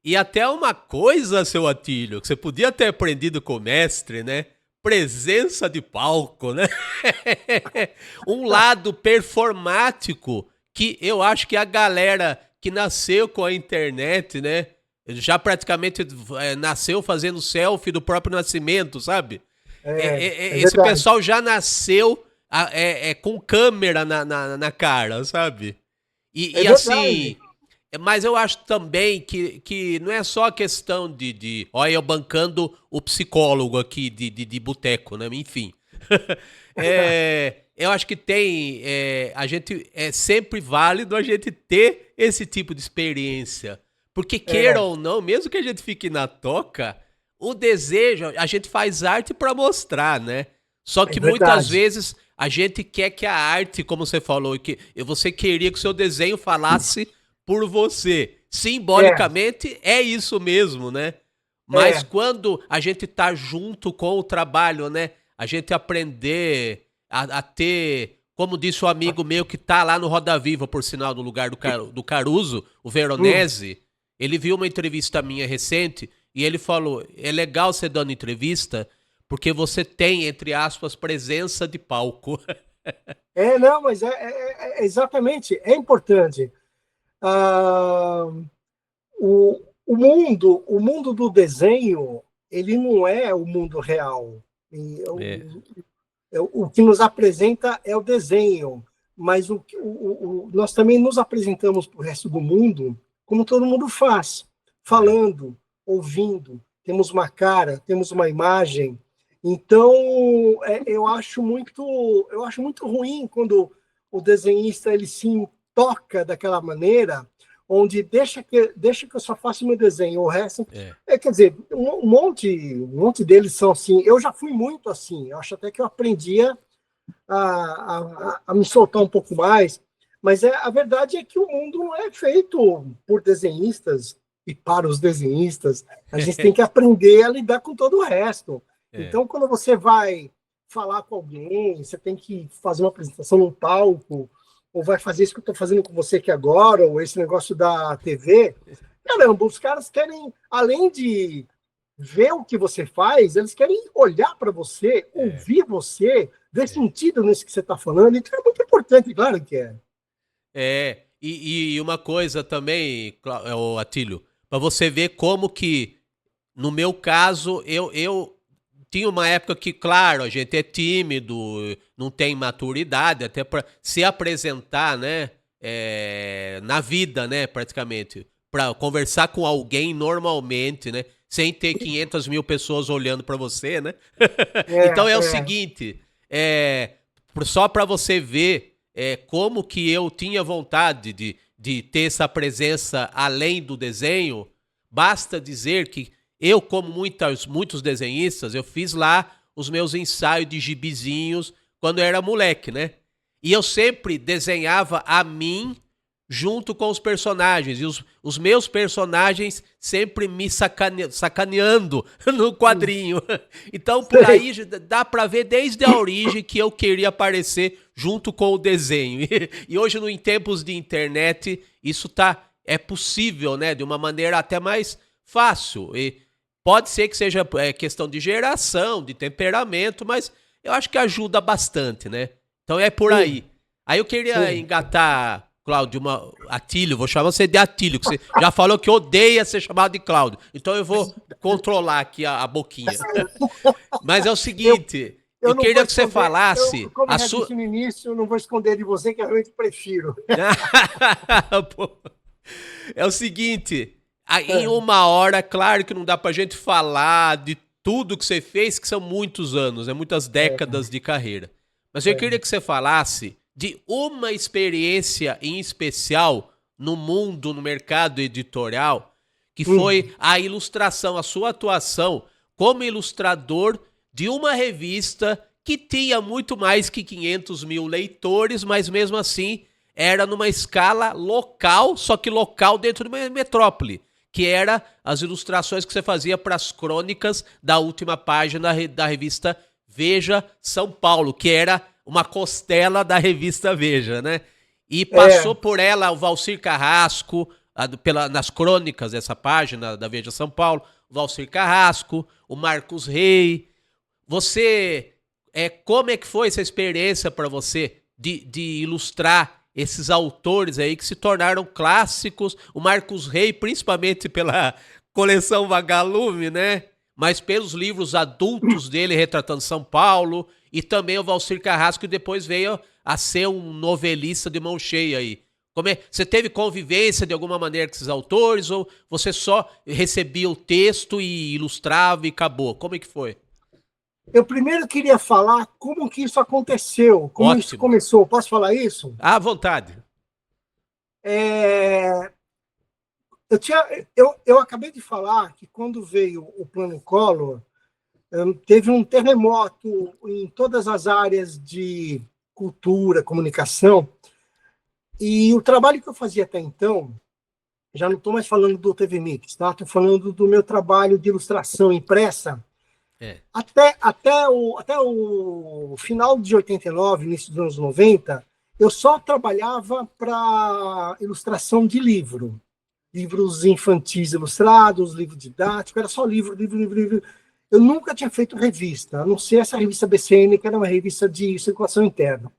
Speaker 1: e até uma coisa, seu Atílio, que você podia ter aprendido com o mestre, né? Presença de palco, né? Um lado performático que eu acho que a galera que nasceu com a internet, né? Já praticamente nasceu fazendo selfie do próprio nascimento, sabe?
Speaker 2: É
Speaker 1: Esse
Speaker 2: verdade.
Speaker 1: pessoal já nasceu com câmera na cara, sabe?
Speaker 2: É
Speaker 1: E
Speaker 2: verdade.
Speaker 1: assim, mas eu acho também que não é só a questão olha, eu bancando o psicólogo aqui de boteco, né? Enfim. Eu acho que a gente é sempre válido a gente ter esse tipo de experiência. Porque queira
Speaker 2: É,
Speaker 1: ou não, mesmo que a gente fique na toca, o desejo, a gente faz arte para mostrar, né? Só
Speaker 2: é
Speaker 1: que muitas
Speaker 2: verdade.
Speaker 1: vezes a gente quer que a arte, como você falou, que você queria que o seu desenho falasse por você.
Speaker 2: É,
Speaker 1: Simbolicamente é isso mesmo, né? Mas
Speaker 2: é.
Speaker 1: quando a gente tá junto com o trabalho, né? A gente aprender a ter, como disse o amigo meu que tá lá no Roda Viva, por sinal, no lugar do Caruso, o
Speaker 2: Hum.
Speaker 1: Veronese, ele viu uma entrevista minha recente e ele falou: é legal você dando entrevista porque você tem, entre aspas, presença de palco.
Speaker 2: Não, mas exatamente, é importante. Ah, o mundo do desenho, ele não é o mundo real. E
Speaker 1: É.
Speaker 2: O que nos apresenta é o desenho, mas nós também nos apresentamos para o resto do mundo como todo mundo faz, falando, ouvindo, temos uma cara, temos uma imagem. Então, eu acho muito ruim quando o desenhista ele se toca daquela maneira, onde deixa que eu só faça o meu desenho, o resto... quer dizer, um monte deles são assim. Eu já fui muito assim, eu acho até que eu aprendia a me soltar um pouco mais, mas a verdade é que o mundo não é feito por desenhistas e para os desenhistas. A gente tem que aprender a lidar com todo o resto. Então, quando você vai falar com alguém, você tem que fazer uma apresentação num palco, ou vai fazer isso que eu estou fazendo com você aqui agora, ou esse negócio da TV, caramba, os caras querem, além de ver o que você faz, eles querem olhar para você, ouvir você, ver sentido nisso que você está falando. Então é muito importante, claro que é.
Speaker 1: E uma coisa também, Atílio, para você ver como que, no meu caso, eu tinha uma época que, claro, a gente é tímido, não tem maturidade, até para se apresentar, né, na vida, né, praticamente, para conversar com alguém normalmente, né, sem ter 500 mil pessoas olhando para você, né? Então é o seguinte, só para você ver como que eu tinha vontade de ter essa presença além do desenho, basta dizer que eu, como muitos desenhistas, eu fiz lá os meus ensaios de gibizinhos quando eu era moleque, né? E eu sempre desenhava a mim junto com os personagens. E os meus personagens sempre me sacaneando no quadrinho. Então, por aí dá pra ver desde a origem que eu queria aparecer junto com o desenho. E hoje, em tempos de internet, isso é possível, né? De uma maneira até mais fácil. E pode ser que seja questão de geração, de temperamento, mas eu acho que ajuda bastante, né? Então é por aí. Aí eu queria engatar, Cláudio, Atílio, vou chamar você de Atílio, que você já falou que odeia ser chamado de Cláudio. Então eu vou controlar aqui a boquinha. Mas é o seguinte, eu queria que você falasse...
Speaker 2: Como eu já disse no início, eu não vou esconder de você, que eu realmente prefiro.
Speaker 1: É o seguinte... Em uma hora, claro que não dá pra gente falar de tudo que você fez, que são muitos anos, muitas décadas de carreira. Mas eu queria que você falasse de uma experiência em especial no mundo, no mercado editorial, que foi a ilustração, a sua atuação como ilustrador de uma revista que tinha muito mais que 500 mil leitores, mas mesmo assim era numa escala local, só que local dentro de uma metrópole, que era as ilustrações que você fazia para as crônicas da última página da revista Veja São Paulo, que era uma costela da revista Veja, né? E passou por ela o Valcir Carrasco, nas crônicas dessa página da Veja São Paulo, o Valcir Carrasco, o Marcos Rey. Você, como é que foi essa experiência para você de ilustrar esses autores aí que se tornaram clássicos, o Marcos Rey, principalmente pela coleção Vagalume, né? Mas pelos livros adultos dele, retratando São Paulo, e também o Valcir Carrasco, que depois veio a ser um novelista de mão cheia aí. Você teve convivência de alguma maneira com esses autores, ou você só recebia o texto e ilustrava e acabou? Como é que foi?
Speaker 2: Eu primeiro queria falar como que isso aconteceu, como isso começou. Posso falar isso?
Speaker 1: À vontade.
Speaker 2: Eu acabei de falar que quando veio o Plano Collor, teve um terremoto em todas as áreas de cultura, comunicação, e o trabalho que eu fazia até então, já não estou mais falando do TV Mix, tá? Estou falando do meu trabalho de ilustração impressa. Até o final de 89, início dos anos 90, eu só trabalhava para ilustração de livros infantis ilustrados, livro didático, era só livro. Eu nunca tinha feito revista, a não ser essa revista BCN, que era uma revista de circulação interna.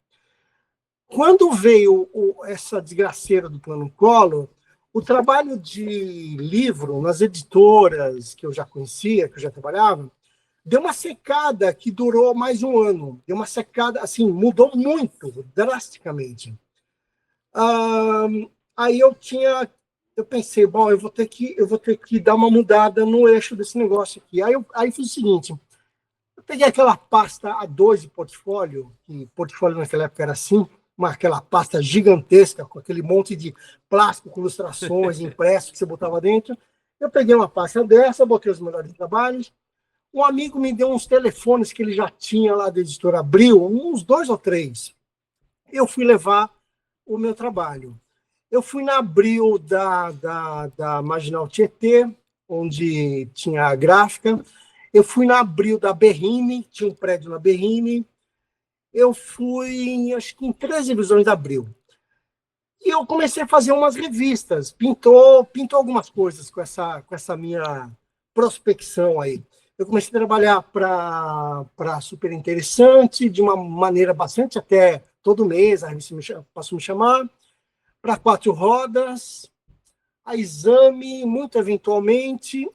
Speaker 2: Quando veio essa desgraceira do Plano Collor, o trabalho de livro nas editoras que eu já conhecia, que eu já trabalhava, Deu uma secada que durou mais um ano. Deu uma secada, assim, mudou muito, drasticamente. Ah, aí eu pensei, bom, eu vou ter que dar uma mudada no eixo desse negócio aqui. Aí fiz o seguinte, eu peguei aquela pasta A2 de portfólio, que portfólio naquela época era assim, aquela pasta gigantesca, com aquele monte de plástico, com ilustrações, impresso que você botava dentro. Eu peguei uma pasta dessa, botei os melhores trabalhos. Um amigo me deu uns telefones que ele já tinha lá da editora Abril, uns 2 ou 3. Eu fui levar o meu trabalho. Eu fui na Abril da Marginal Tietê, onde tinha a gráfica. Eu fui na Abril da Berrine, tinha um prédio na Berrine. Eu fui, acho que em 13 visões da Abril. E eu comecei a fazer umas revistas. Pintou algumas coisas com essa minha prospecção aí. Eu comecei a trabalhar para Super Interessante, de uma maneira bastante até todo mês, a revista passou a me chamar, para Quatro Rodas, a Exame, muito eventualmente,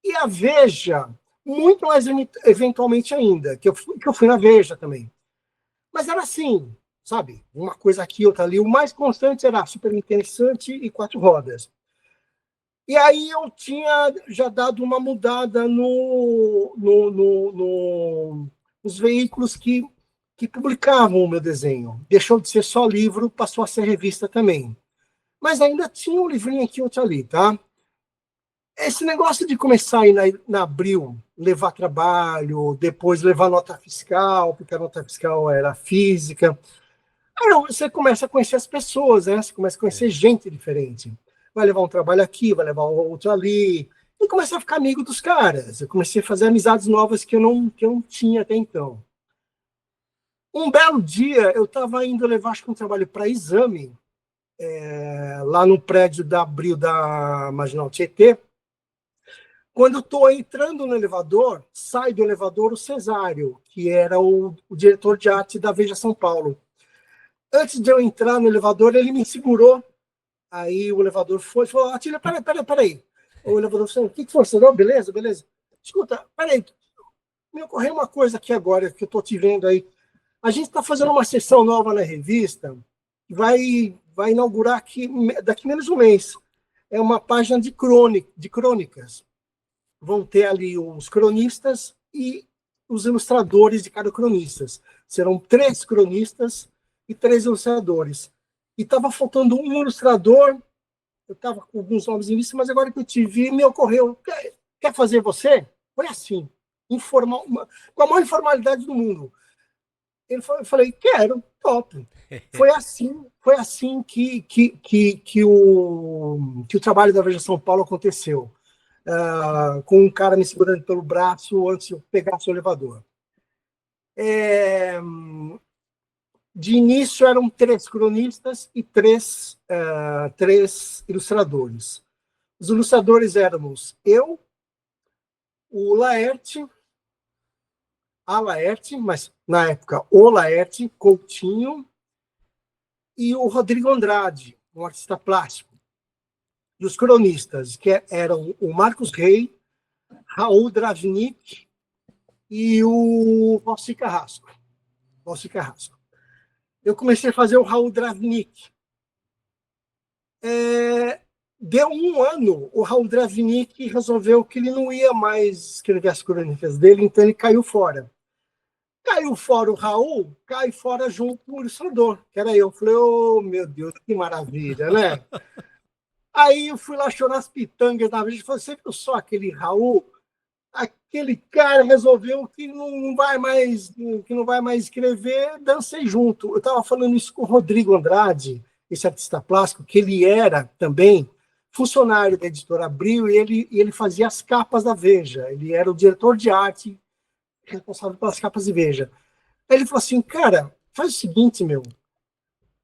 Speaker 2: e a Veja, muito mais eventualmente ainda, que eu fui na Veja também. Mas era assim, sabe? Uma coisa aqui, outra ali. O mais constante era Super Interessante e Quatro Rodas. E aí eu tinha já dado uma mudada nos veículos que publicavam o meu desenho. Deixou de ser só livro, passou a ser revista também. Mas ainda tinha um livrinho aqui, outro ali, tá? Esse negócio de começar a ir na Abril, levar trabalho, depois levar nota fiscal, porque a nota fiscal era física. Aí você começa a conhecer as pessoas, né? Você começa a conhecer gente diferente. Vai levar um trabalho aqui, vai levar outro ali. E começa a ficar amigo dos caras. Eu comecei a fazer amizades novas que eu não tinha até então. Um belo dia, eu estava indo levar, acho que um trabalho para Exame, lá no prédio da Abril da Marginal Tietê. Quando eu estou entrando no elevador, sai do elevador o Cesário, que era o diretor de arte da Veja São Paulo. Antes de eu entrar no elevador, ele me segurou. Aí o elevador foi e falou: Atílio, peraí. O elevador falou: o que foi? Você não? Beleza. Escuta, peraí, me ocorreu uma coisa aqui agora, que eu estou te vendo aí. A gente está fazendo uma sessão nova na revista, vai inaugurar aqui, daqui menos um mês. É uma página de crônicas. Vão ter ali os cronistas e os ilustradores de cada cronista. Serão 3 cronistas e 3 ilustradores. E estava faltando um ilustrador, eu estava com alguns nomes em vista, mas agora que eu te vi, me ocorreu, quer fazer você? Foi assim, informal, com a maior informalidade do mundo. Eu falei, quero, top. Foi assim que o trabalho da Veja São Paulo aconteceu. Com um cara me segurando pelo braço antes de eu pegar o elevador. De início eram 3 cronistas e 3 ilustradores. Os ilustradores éramos eu, o Laerte, a Laerte, mas na época o Laerte, Coutinho, e o Rodrigo Andrade, um artista plástico. E os cronistas, que eram o Marcos Rey, Raul Dravnik e o Valci Carrasco. Eu comecei a fazer o Raul Dravnik. Deu um ano, o Raul Dravnik resolveu que ele não ia mais escrever as crônicas dele, então ele caiu fora. Caiu fora o Raul, cai fora junto com o ilustrador, que era eu. Falei, oh, meu Deus, que maravilha, né? Aí eu fui lá chorar as pitangas na vez e falei, você viu só aquele Raul? Aquele cara resolveu que não vai mais escrever, dancei junto. Eu estava falando isso com o Rodrigo Andrade, esse artista plástico, que ele era também funcionário da editora Abril e ele fazia as capas da Veja. Ele era o diretor de arte responsável pelas capas de Veja. Aí ele falou assim, cara, faz o seguinte, meu,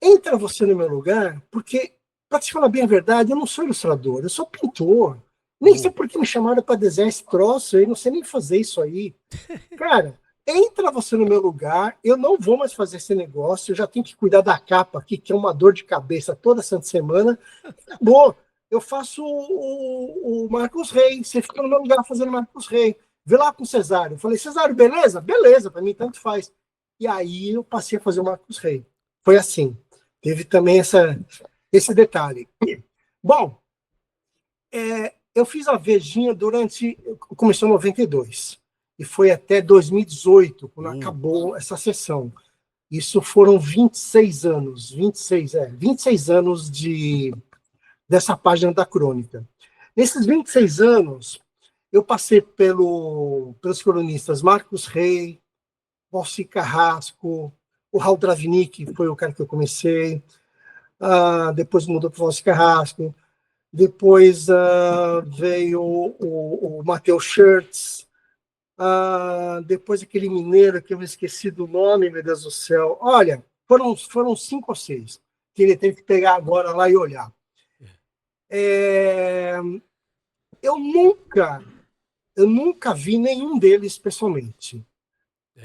Speaker 2: entra você no meu lugar, porque, para te falar bem a verdade, eu não sou ilustrador, eu sou pintor. Nem sei por que me chamaram para desenhar esse troço, eu não sei nem fazer isso aí. Cara, entra você no meu lugar, eu não vou mais fazer esse negócio, eu já tenho que cuidar da capa aqui, que é uma dor de cabeça toda santa semana. Acabou. Eu faço o Marcos Rey, você fica no meu lugar fazendo Marcos Rey. vê lá com o Cesário. Eu falei, Cesário, beleza? Beleza, para mim tanto faz. E aí eu passei a fazer o Marcos Rey. Foi assim. Teve também esse detalhe. Bom, eu fiz a Vejinha começou em 92 e foi até 2018, quando acabou essa sessão. Isso foram 26 anos, 26 anos dessa página da crônica. Nesses 26 anos, eu passei pelos cronistas Marcos Rey, Valci Carrasco, o Raul Dravnik, que foi o cara que eu comecei, depois mudou para o Valci Carrasco, depois veio o Matheus Schertz, depois aquele mineiro que eu me esqueci do nome, meu Deus do céu. Olha, foram 5 ou 6 que ele teve que pegar agora lá e olhar. Eu nunca vi nenhum deles pessoalmente.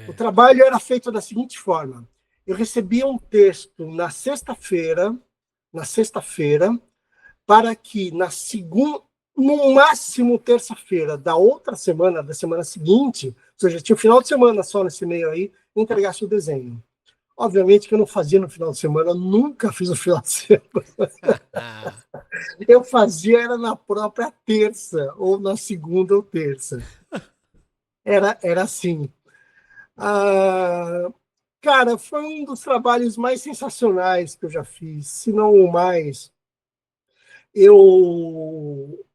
Speaker 2: O trabalho era feito da seguinte forma: eu recebia um texto na sexta-feira, para que na segunda, no máximo terça-feira da outra semana, da semana seguinte, ou seja, tinha o final de semana só nesse meio aí, entregasse o desenho. Obviamente que eu não fazia no final de semana, nunca fiz o final de semana. Eu fazia era na própria terça, ou na segunda ou terça. Era assim. Cara, foi um dos trabalhos mais sensacionais que eu já fiz, se não o mais. Eu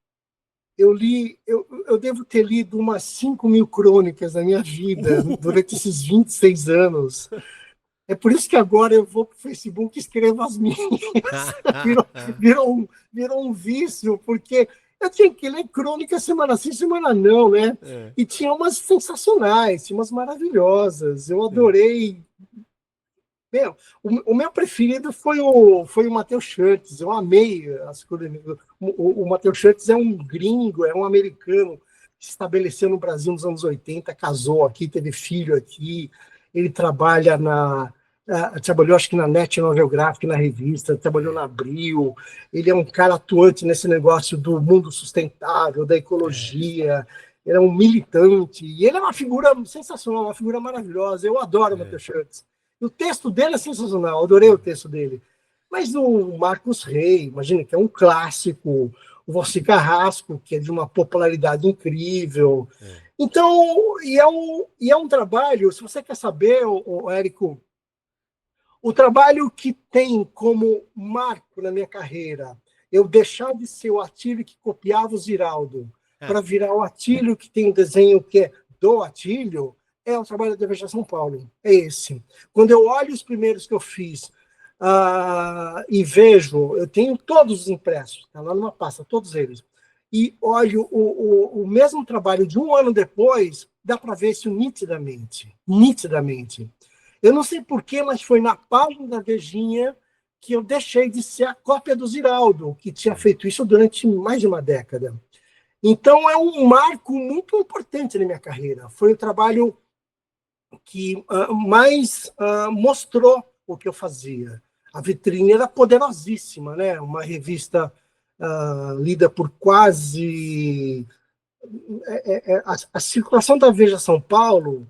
Speaker 2: devo ter lido umas 5.000 crônicas na minha vida durante esses 26 anos. É por isso que agora eu vou para o Facebook e escrevo as minhas. Virou um vício, porque eu tinha que ler crônica semana sim, semana não, né? E tinha umas sensacionais, tinha umas maravilhosas. Eu adorei. Meu, o meu preferido foi o Matheus Schertz. Eu amei as crônicas. O Matheus Schertz é um gringo, é um americano que se estabeleceu no Brasil nos anos 80, casou aqui, teve filho aqui. Ele trabalha trabalhou acho que na National Geographic, na revista, trabalhou na Abril. Ele é um cara atuante nesse negócio do mundo sustentável, da ecologia. Ele é um militante. E ele é uma figura sensacional, uma figura maravilhosa. Eu adoro o Matheus Schertz. E o texto dele é sensacional, eu adorei o texto dele. Mas o Marcos Rey, imagina, que é um clássico, o Valci Carrasco, que é de uma popularidade incrível. Então, e é um trabalho, se você quer saber, Érico, o trabalho que tem como marco na minha carreira, eu deixar de ser o Atílio que copiava o Ziraldo para virar o Atílio que tem um desenho que é do Atílio, é o trabalho da Veja São Paulo. É esse. Quando eu olho os primeiros que eu fiz e vejo, eu tenho todos os impressos, está lá numa pasta, todos eles, e olho o mesmo trabalho de um ano depois, dá para ver isso nitidamente. Nitidamente. Eu não sei porquê, mas foi na página da Vejinha que eu deixei de ser a cópia do Ziraldo, que tinha feito isso durante mais de uma década. Então, é um marco muito importante na minha carreira. Foi o trabalho que mais mostrou o que eu fazia. A vitrine era poderosíssima, né? Uma revista lida por quase... A circulação da Veja São Paulo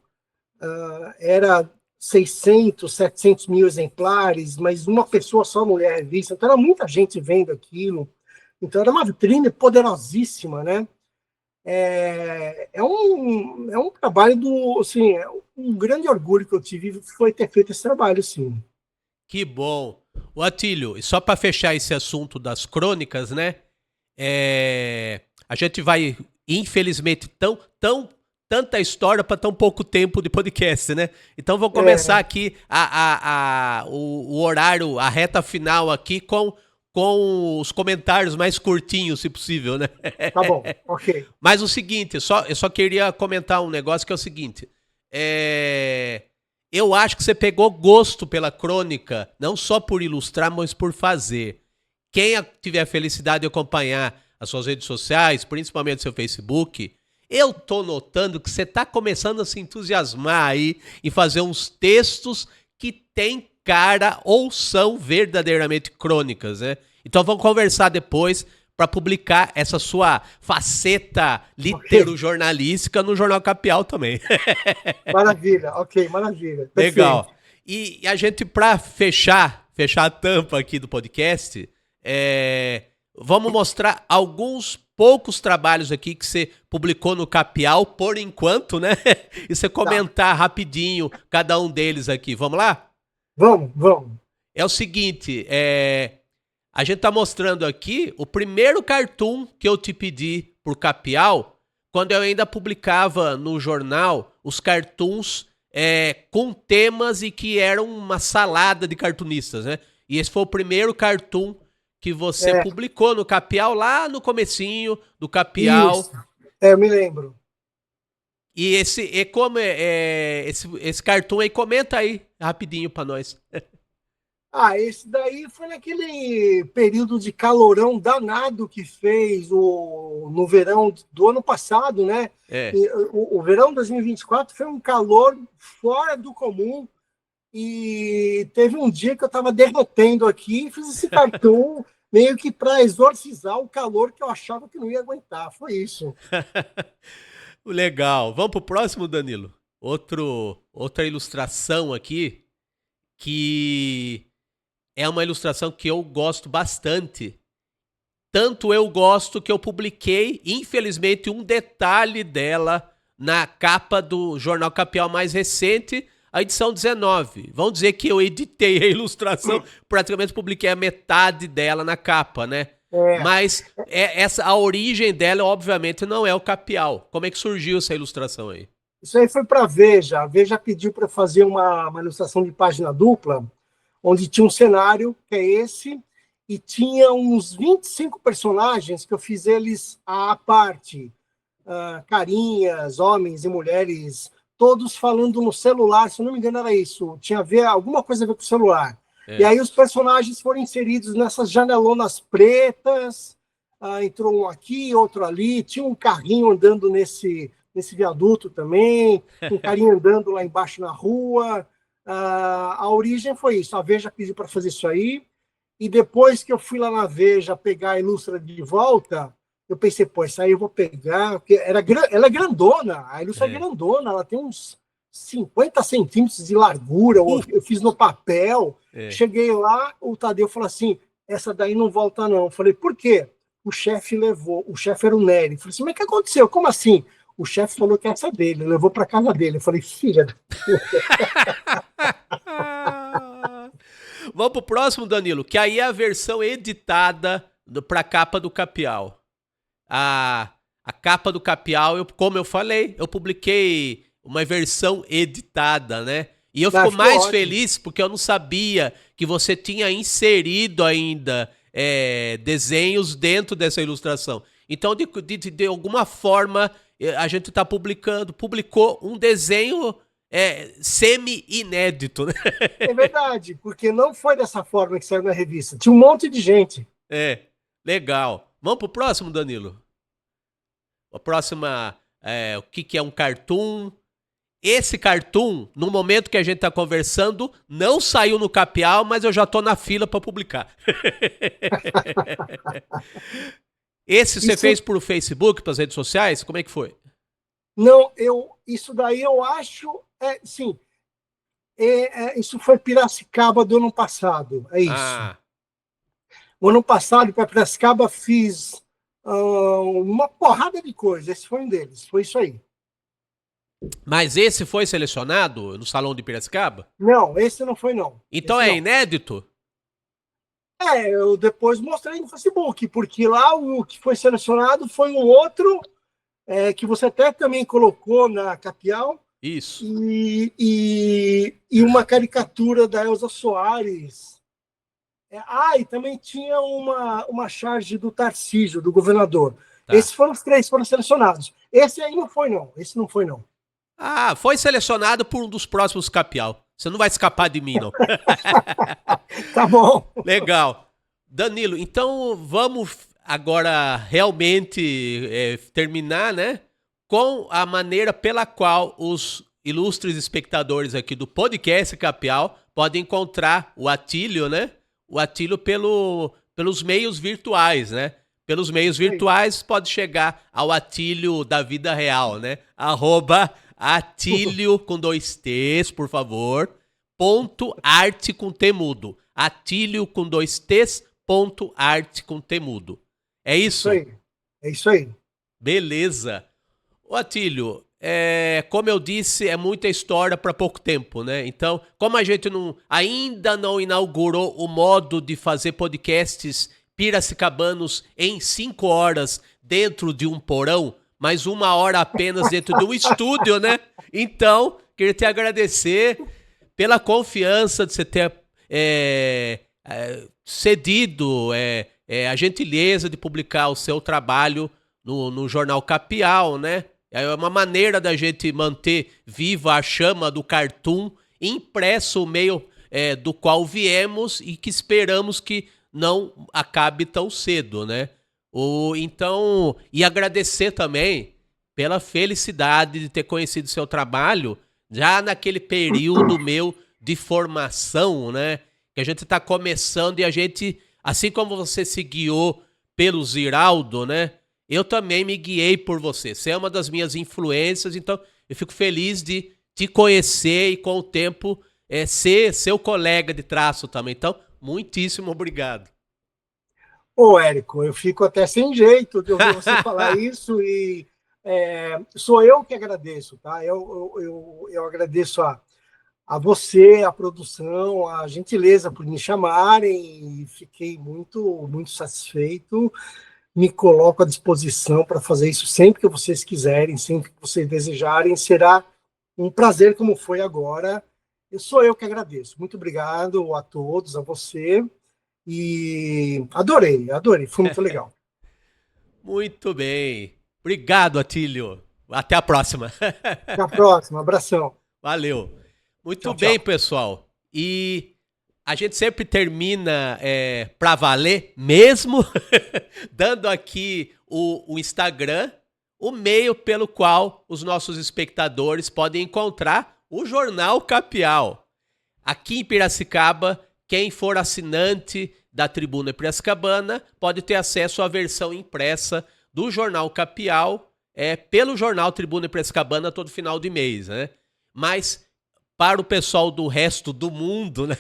Speaker 2: era 600, 700 mil exemplares, mas uma pessoa só não lia a revista, então era muita gente vendo aquilo. Então era uma vitrine poderosíssima, né? É um trabalho assim, um grande orgulho que eu tive foi ter feito esse trabalho, sim.
Speaker 1: Que bom. O Atílio, e só para fechar esse assunto das crônicas, né? A gente vai, infelizmente, tanta história para tão pouco tempo de podcast, né? Então vou começar aqui o horário, a reta final aqui com os comentários mais curtinhos, se possível, né?
Speaker 2: Tá bom, ok.
Speaker 1: Mas o seguinte, eu só queria comentar um negócio que é o seguinte. Eu acho que você pegou gosto pela crônica, não só por ilustrar, mas por fazer. Quem tiver a felicidade de acompanhar as suas redes sociais, principalmente o seu Facebook, eu tô notando que você tá começando a se entusiasmar aí em fazer uns textos que tem cara ou são verdadeiramente crônicas, né? Então vamos conversar depois para publicar essa sua faceta litero-jornalística no Jornal Capial também.
Speaker 2: Maravilha, ok, maravilha. Perfeito.
Speaker 1: Legal. E a gente, para fechar a tampa aqui do podcast, vamos mostrar alguns poucos trabalhos aqui que você publicou no Capial, por enquanto, né? E você comentar rapidinho cada um deles aqui. Vamos lá?
Speaker 2: Vamos.
Speaker 1: É o seguinte, a gente tá mostrando aqui o primeiro cartoon que eu te pedi por Capial, quando eu ainda publicava no jornal os cartoons com temas e que eram uma salada de cartunistas, né? E esse foi o primeiro cartoon que você publicou no Capial, lá no comecinho do Capial.
Speaker 2: Isso. Eu me lembro.
Speaker 1: E esse cartoon aí, comenta aí rapidinho pra nós.
Speaker 2: Esse daí foi naquele período de calorão danado que fez no verão do ano passado, né? O verão de 2024 foi um calor fora do comum. E teve um dia que eu estava derretendo aqui e fiz esse cartoon meio que para exorcizar o calor que eu achava que não ia aguentar. Foi isso.
Speaker 1: Legal. Vamos pro próximo, Danilo? Outra ilustração aqui, que é uma ilustração que eu gosto bastante. Tanto eu gosto que eu publiquei, infelizmente, um detalhe dela na capa do Jornal Capial mais recente, a edição 19. Vamos dizer que eu editei a ilustração, praticamente publiquei a metade dela na capa, né? Mas a origem dela, obviamente, não é o Capial. Como é que surgiu essa ilustração aí?
Speaker 2: Isso aí foi para a Veja. A Veja pediu para fazer uma ilustração de página dupla, onde tinha um cenário, que é esse, e tinha uns 25 personagens que eu fiz eles à parte. Carinhas, homens e mulheres, todos falando no celular, se eu não me engano era isso, tinha alguma coisa a ver com o celular. E aí os personagens foram inseridos nessas janelonas pretas, entrou um aqui, outro ali, tinha um carrinho andando nesse viaduto também, um carinha andando lá embaixo na rua. A origem foi isso, a Veja pediu para fazer isso aí, e depois que eu fui lá na Veja pegar a Ilustra de volta, eu pensei, pô, isso aí eu vou pegar, porque ela é grandona, a Ilustra é grandona, ela tem uns 50 centímetros de largura, eu fiz no papel, cheguei lá, o Tadeu falou assim, essa daí não volta não. Eu falei, por quê? O chefe levou, o chefe era o Nery. Eu falei assim, mas o que aconteceu? Como assim? O chefe falou que essa é dele, levou para casa dele. Eu falei, filha...
Speaker 1: Vamos pro próximo, Danilo, que aí é a versão editada para a capa do Capial. A capa do Capial, como eu falei, eu publiquei uma versão editada, né? E eu fico mais feliz porque eu não sabia que você tinha inserido ainda desenhos dentro dessa ilustração. Então, de alguma forma, a gente está publicou um desenho semi-inédito, né?
Speaker 2: É verdade, porque não foi dessa forma que saiu na revista. Tinha um monte de gente.
Speaker 1: Legal. Vamos pro próximo, Danilo? A próxima, o que é um cartoon? Esse cartoon, no momento que a gente tá conversando, não saiu no Capial, mas eu já tô na fila para publicar. Esse você fez por Facebook, pelas redes sociais? Como é que foi?
Speaker 2: Não, isso daí eu acho, sim, isso foi Piracicaba do ano passado, é isso. O ano passado, para Piracicaba, fiz uma porrada de coisas, esse foi um deles, foi isso aí.
Speaker 1: Mas esse foi selecionado no Salão de Piracicaba?
Speaker 2: Não, esse não foi não.
Speaker 1: Então
Speaker 2: esse
Speaker 1: é inédito?
Speaker 2: Eu depois mostrei no Facebook, porque lá o que foi selecionado foi um outro, que você até também colocou na Capial.
Speaker 1: Isso.
Speaker 2: E uma caricatura da Elza Soares. E também tinha uma charge do Tarcísio, do governador. Tá. Esses foram os três, foram selecionados. Esse aí não foi não, esse não foi não.
Speaker 1: Foi selecionado por um dos próximos Capial. Você não vai escapar de mim, não.
Speaker 2: Tá bom.
Speaker 1: Legal. Danilo, então vamos agora realmente terminar, né? Com a maneira pela qual os ilustres espectadores aqui do podcast Capial podem encontrar o Atílio, né? O Atílio pelos meios virtuais, né? pelos meios virtuais, pode chegar ao Atílio da vida real, né? @Atílio com 2 T's, por favor, arte com T mudo. Atílio com 2 T's, arte com T mudo. É isso?
Speaker 2: É isso aí.
Speaker 1: Beleza. Ô Atílio, como eu disse, é muita história para pouco tempo, né? Então, como a gente ainda não inaugurou o modo de fazer podcasts piracicabanos em 5 horas dentro de um porão, mas 1 hora apenas dentro de um estúdio, né? Então, queria te agradecer pela confiança de você ter cedido a gentileza de publicar o seu trabalho no Jornal Capial, né? É uma maneira da gente manter viva a chama do cartoon, impresso o meio do qual viemos e que esperamos que não acabe tão cedo, né? Então, e agradecer também pela felicidade de ter conhecido seu trabalho já naquele período meu de formação, né? Que a gente está começando e a gente, assim como você se guiou pelo Ziraldo, né? Eu também me guiei por você. Você é uma das minhas influências, então eu fico feliz de te conhecer e com o tempo ser seu colega de traço também. Então, muitíssimo obrigado.
Speaker 2: Ô, Érico, eu fico até sem jeito de ouvir você falar isso e sou eu que agradeço, tá? Eu agradeço a você, a produção, a gentileza por me chamarem e fiquei muito, muito satisfeito. Me coloco à disposição para fazer isso sempre que vocês quiserem, sempre que vocês desejarem. Será um prazer como foi agora. Sou eu que agradeço. Muito obrigado a todos, a você. E adorei. Foi muito legal.
Speaker 1: Muito bem. Obrigado, Atílio. Até a próxima.
Speaker 2: Até a próxima. Abração.
Speaker 1: Valeu. Muito
Speaker 2: Tchau,
Speaker 1: bem,
Speaker 2: tchau.
Speaker 1: pessoal. E a gente sempre termina pra valer mesmo, dando aqui o Instagram, o meio pelo qual os nossos espectadores podem encontrar o Jornal Capial. Aqui em Piracicaba, quem for assinante da Tribuna Piracicabana pode ter acesso à versão impressa do Jornal Capial pelo jornal Tribuna Piracicabana todo final de mês, né? Mas para o pessoal do resto do mundo, né?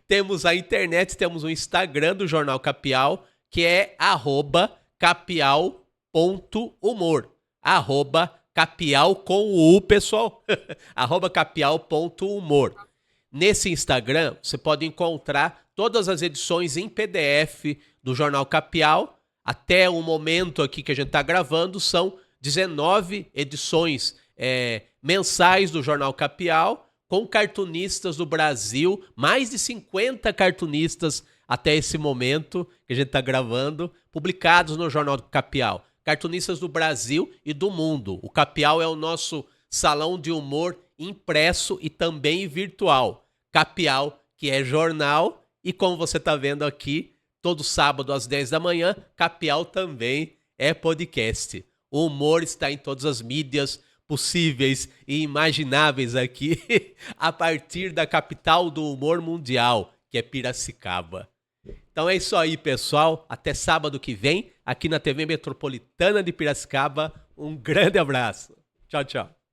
Speaker 1: Temos a internet, temos o Instagram do Jornal Capial, que é @capial.humor. @capial com o U, pessoal. @capial.humor. Nesse Instagram, você pode encontrar todas as edições em PDF do Jornal Capial. Até o momento aqui que a gente está gravando, são 19 edições mensais do Jornal Capial, com cartunistas do Brasil, mais de 50 cartunistas até esse momento que a gente está gravando, publicados no Jornal Capial. Cartunistas do Brasil e do mundo. O Capial é o nosso salão de humor impresso e também virtual. Capial, que é jornal, e como você está vendo aqui, todo sábado às 10 da manhã, Capial também é podcast. O humor está em todas as mídias possíveis e imagináveis aqui, a partir da capital do humor mundial, que é Piracicaba. Então é isso aí, pessoal. Até sábado que vem, aqui na TV Metropolitana de Piracicaba. Um grande abraço. Tchau, tchau.